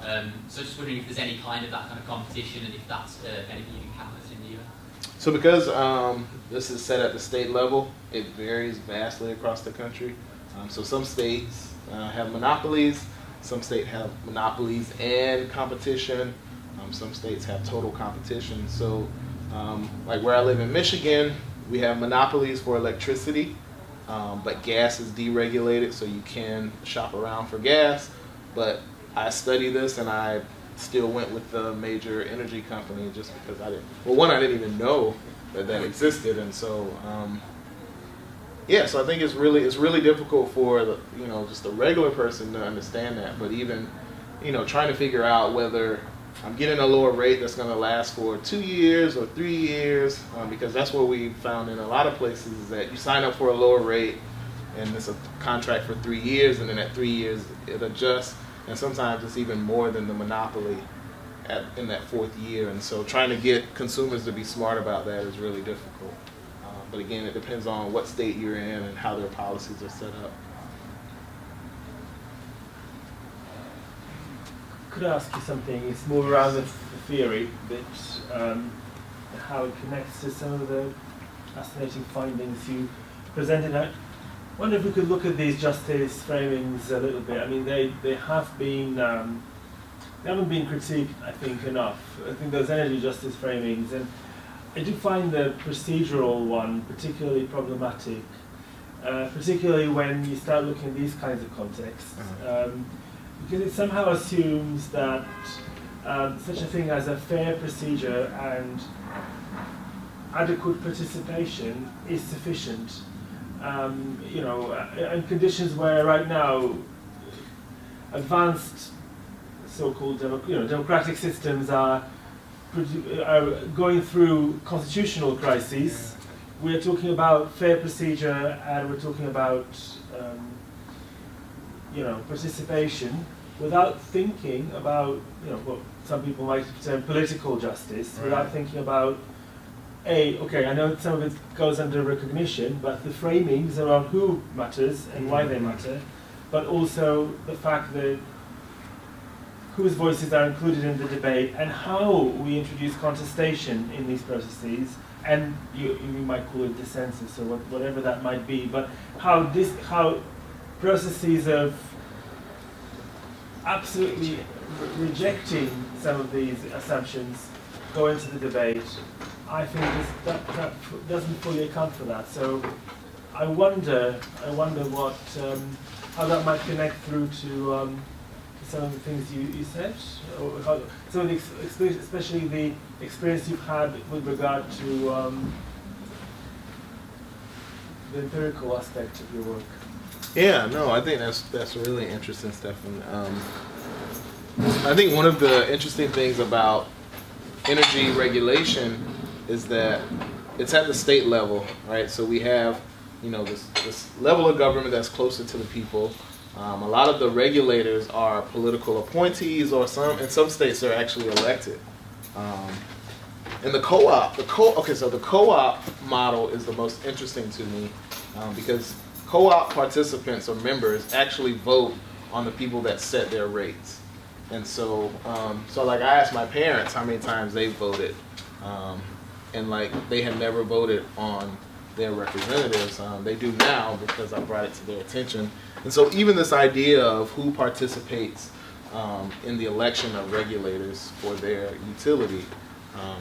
Yeah. So just wondering if there's any kind of that kind of competition, and if that's anything you've encountered in the US. So because this is set at the state level, it varies vastly across the country. So some states have monopolies, some states have monopolies and competition, some states have total competition. So like where I live in Michigan, we have monopolies for electricity, but gas is deregulated, so you can shop around for gas. But I study this and I still went with the major energy company just because I didn't even know that existed. And so so I think it's really difficult for just a regular person to understand that. But even trying to figure out whether I'm getting a lower rate that's going to last for 2 years or 3 years, because that's what we found in a lot of places is that you sign up for a lower rate and it's a contract for 3 years, and then at 3 years it adjusts, and sometimes it's even more than the monopoly in that fourth year. And so trying to get consumers to be smart about that is really difficult. But again, it depends on what state you're in and how their policies are set up. Could I ask you something? It's more around the theory, but how it connects to some of the fascinating findings you presented. I wonder if we could look at these justice framings a little bit. I mean, they have been they haven't been critiqued, I think, enough. I think those energy justice framings, and I do find the procedural one particularly problematic, particularly when you start looking at these kinds of contexts. Because it somehow assumes that such a thing as a fair procedure and adequate participation is sufficient. you know, and conditions where right now advanced so-called democratic systems are going through constitutional crises. We're talking about fair procedure, and we're talking about participation without thinking about what some people might term political justice, without thinking about okay, I know some of it goes under recognition, but the framings around who matters and why they matter, but also the fact that whose voices are included in the debate and how we introduce contestation in these processes, and you might call it dissensus or whatever that might be, but how processes of absolutely rejecting some of these assumptions go into the debate. I think that doesn't fully account for that. So I wonder what how that might connect through to some of the things you said, or how, some of the experience, especially the experience you've had with regard to the empirical aspect of your work. Yeah, no, I think that's really interesting, Stefan. I think one of the interesting things about energy regulation is that it's at the state level, right? So we have, this level of government that's closer to the people. A lot of the regulators are political appointees, or in some states they're actually elected. And the co-op model is the most interesting to me because co-op participants or members actually vote on the people that set their rates. And so like I asked my parents how many times they voted, and like they had never voted on their representatives. They do now because I brought it to their attention. And so even this idea of who participates in the election of regulators for their utility, I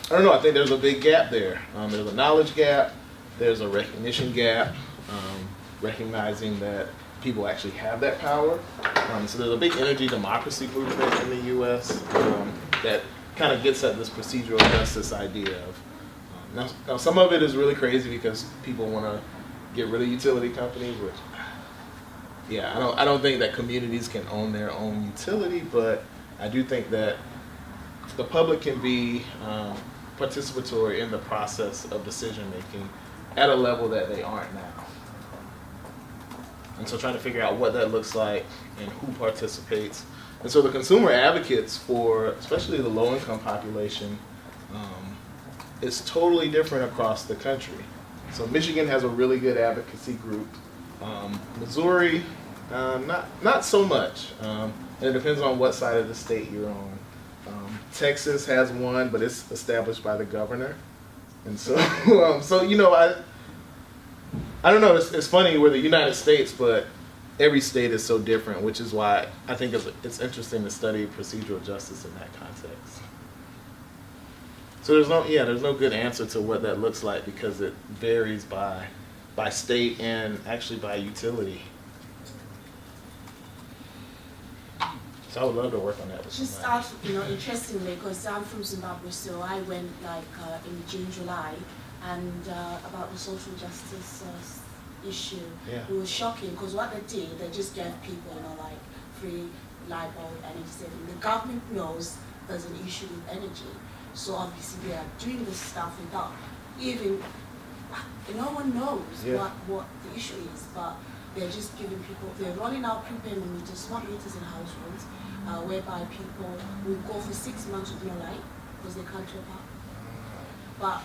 don't know, I think there's a big gap there. There's a knowledge gap, there's a recognition gap, recognizing that people actually have that power. So there's a big energy democracy movement in the US that kind of gets at this procedural justice idea of, now some of it is really crazy because people want to get rid of utility companies, which, yeah, I don't think that communities can own their own utility, but I do think that the public can be participatory in the process of decision making at a level that they aren't now. And so trying to figure out what that looks like and who participates. And so the consumer advocates for, especially the low-income population, is totally different across the country. So Michigan has a really good advocacy group. Missouri, not so much. And it depends on what side of the state you're on. Texas has one, but it's established by the governor. And so, I don't know, it's funny, we're the United States, but every state is so different, which is why I think it's interesting to study procedural justice in that context. So there's no good answer to what that looks like because it varies by state and actually by utility. So I would love to work on that with Just interestingly, because I'm from Zimbabwe, so I went in June, July, and about the social justice issue. Yeah. It was shocking because what they did, they just gave people, free light bulb, energy saving. The government knows there's an issue with energy, so obviously they are doing this stuff without even, no one knows what the issue is, but they're just giving people, they're rolling out prepayment meters, smart meters in households, whereby people will go for 6 months with no light because they can't top up. But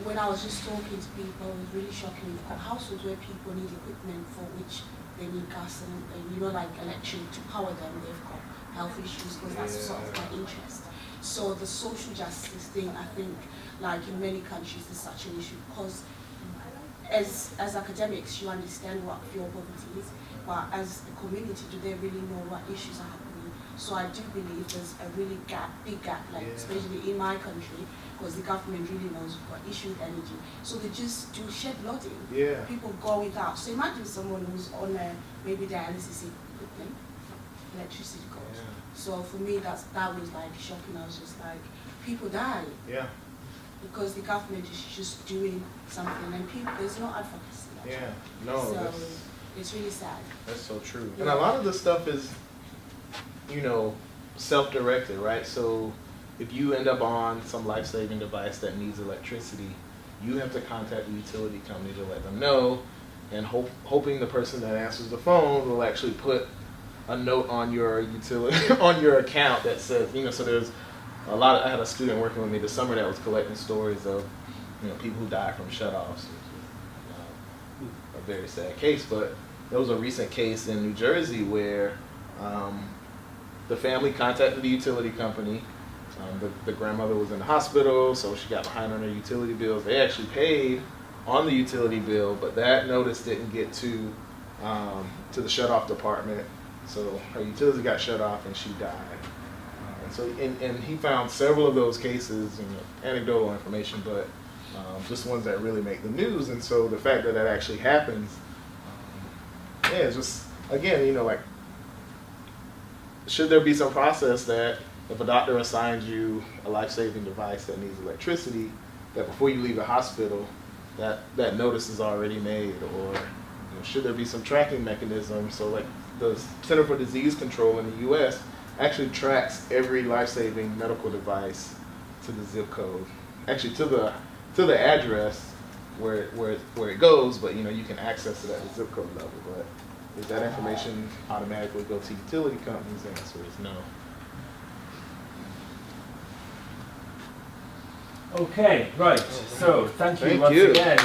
when I was just talking to people, it was really shocking. We've got households where people need equipment for which they need gas and electric to power them. They've got health issues because that's sort of my interest. So the social justice thing, I think, like in many countries, is such an issue because as academics, you understand what fuel poverty is, but as a community, do they really know what issues are happening? So I do believe there's a really big gap, especially in my country, because the government really knows what issue with energy. So they just do shed loading. Yeah. People go without. So imagine someone who's on maybe dialysis equipment, electricity goes. Yeah. So for me, that was like shocking. I was just like, people die. Yeah. because the government is just doing something and people, there's no advocacy. Yeah, no, So that's, it's really sad. that's so true. And a lot of this stuff is, you know, self-directed, right? So if you end up on some life-saving device that needs electricity, you have to contact the utility company to let them know, and hoping the person that answers the phone will actually put a note on your utility on your account that says, you know, so there's a lot of, I had a student working with me this summer that was collecting stories of, you know, people who died from shutoffs. A very sad case, but there was a recent case in New Jersey where the family contacted the utility company. The grandmother was in the hospital, so she got behind on her utility bills. They actually paid on the utility bill, but that notice didn't get to the shutoff department. So her utility got shut off and she died. And so, and he found several of those cases, and anecdotal information, but just ones that really make the news. And so the fact that that actually happens, yeah, it's just, again, you know, like, should there be some process that if a doctor assigns you a life-saving device that needs electricity, that before you leave the hospital, that notice is already made, or, you know, should there be some tracking mechanism? So like the Center for Disease Control in the U.S. actually tracks every life-saving medical device to the zip code, actually to the address where it goes, but you know, you can access it at the zip code level. But does that information automatically go to utility companies? The answer is no. Okay, right. So thank you Thank once you. again.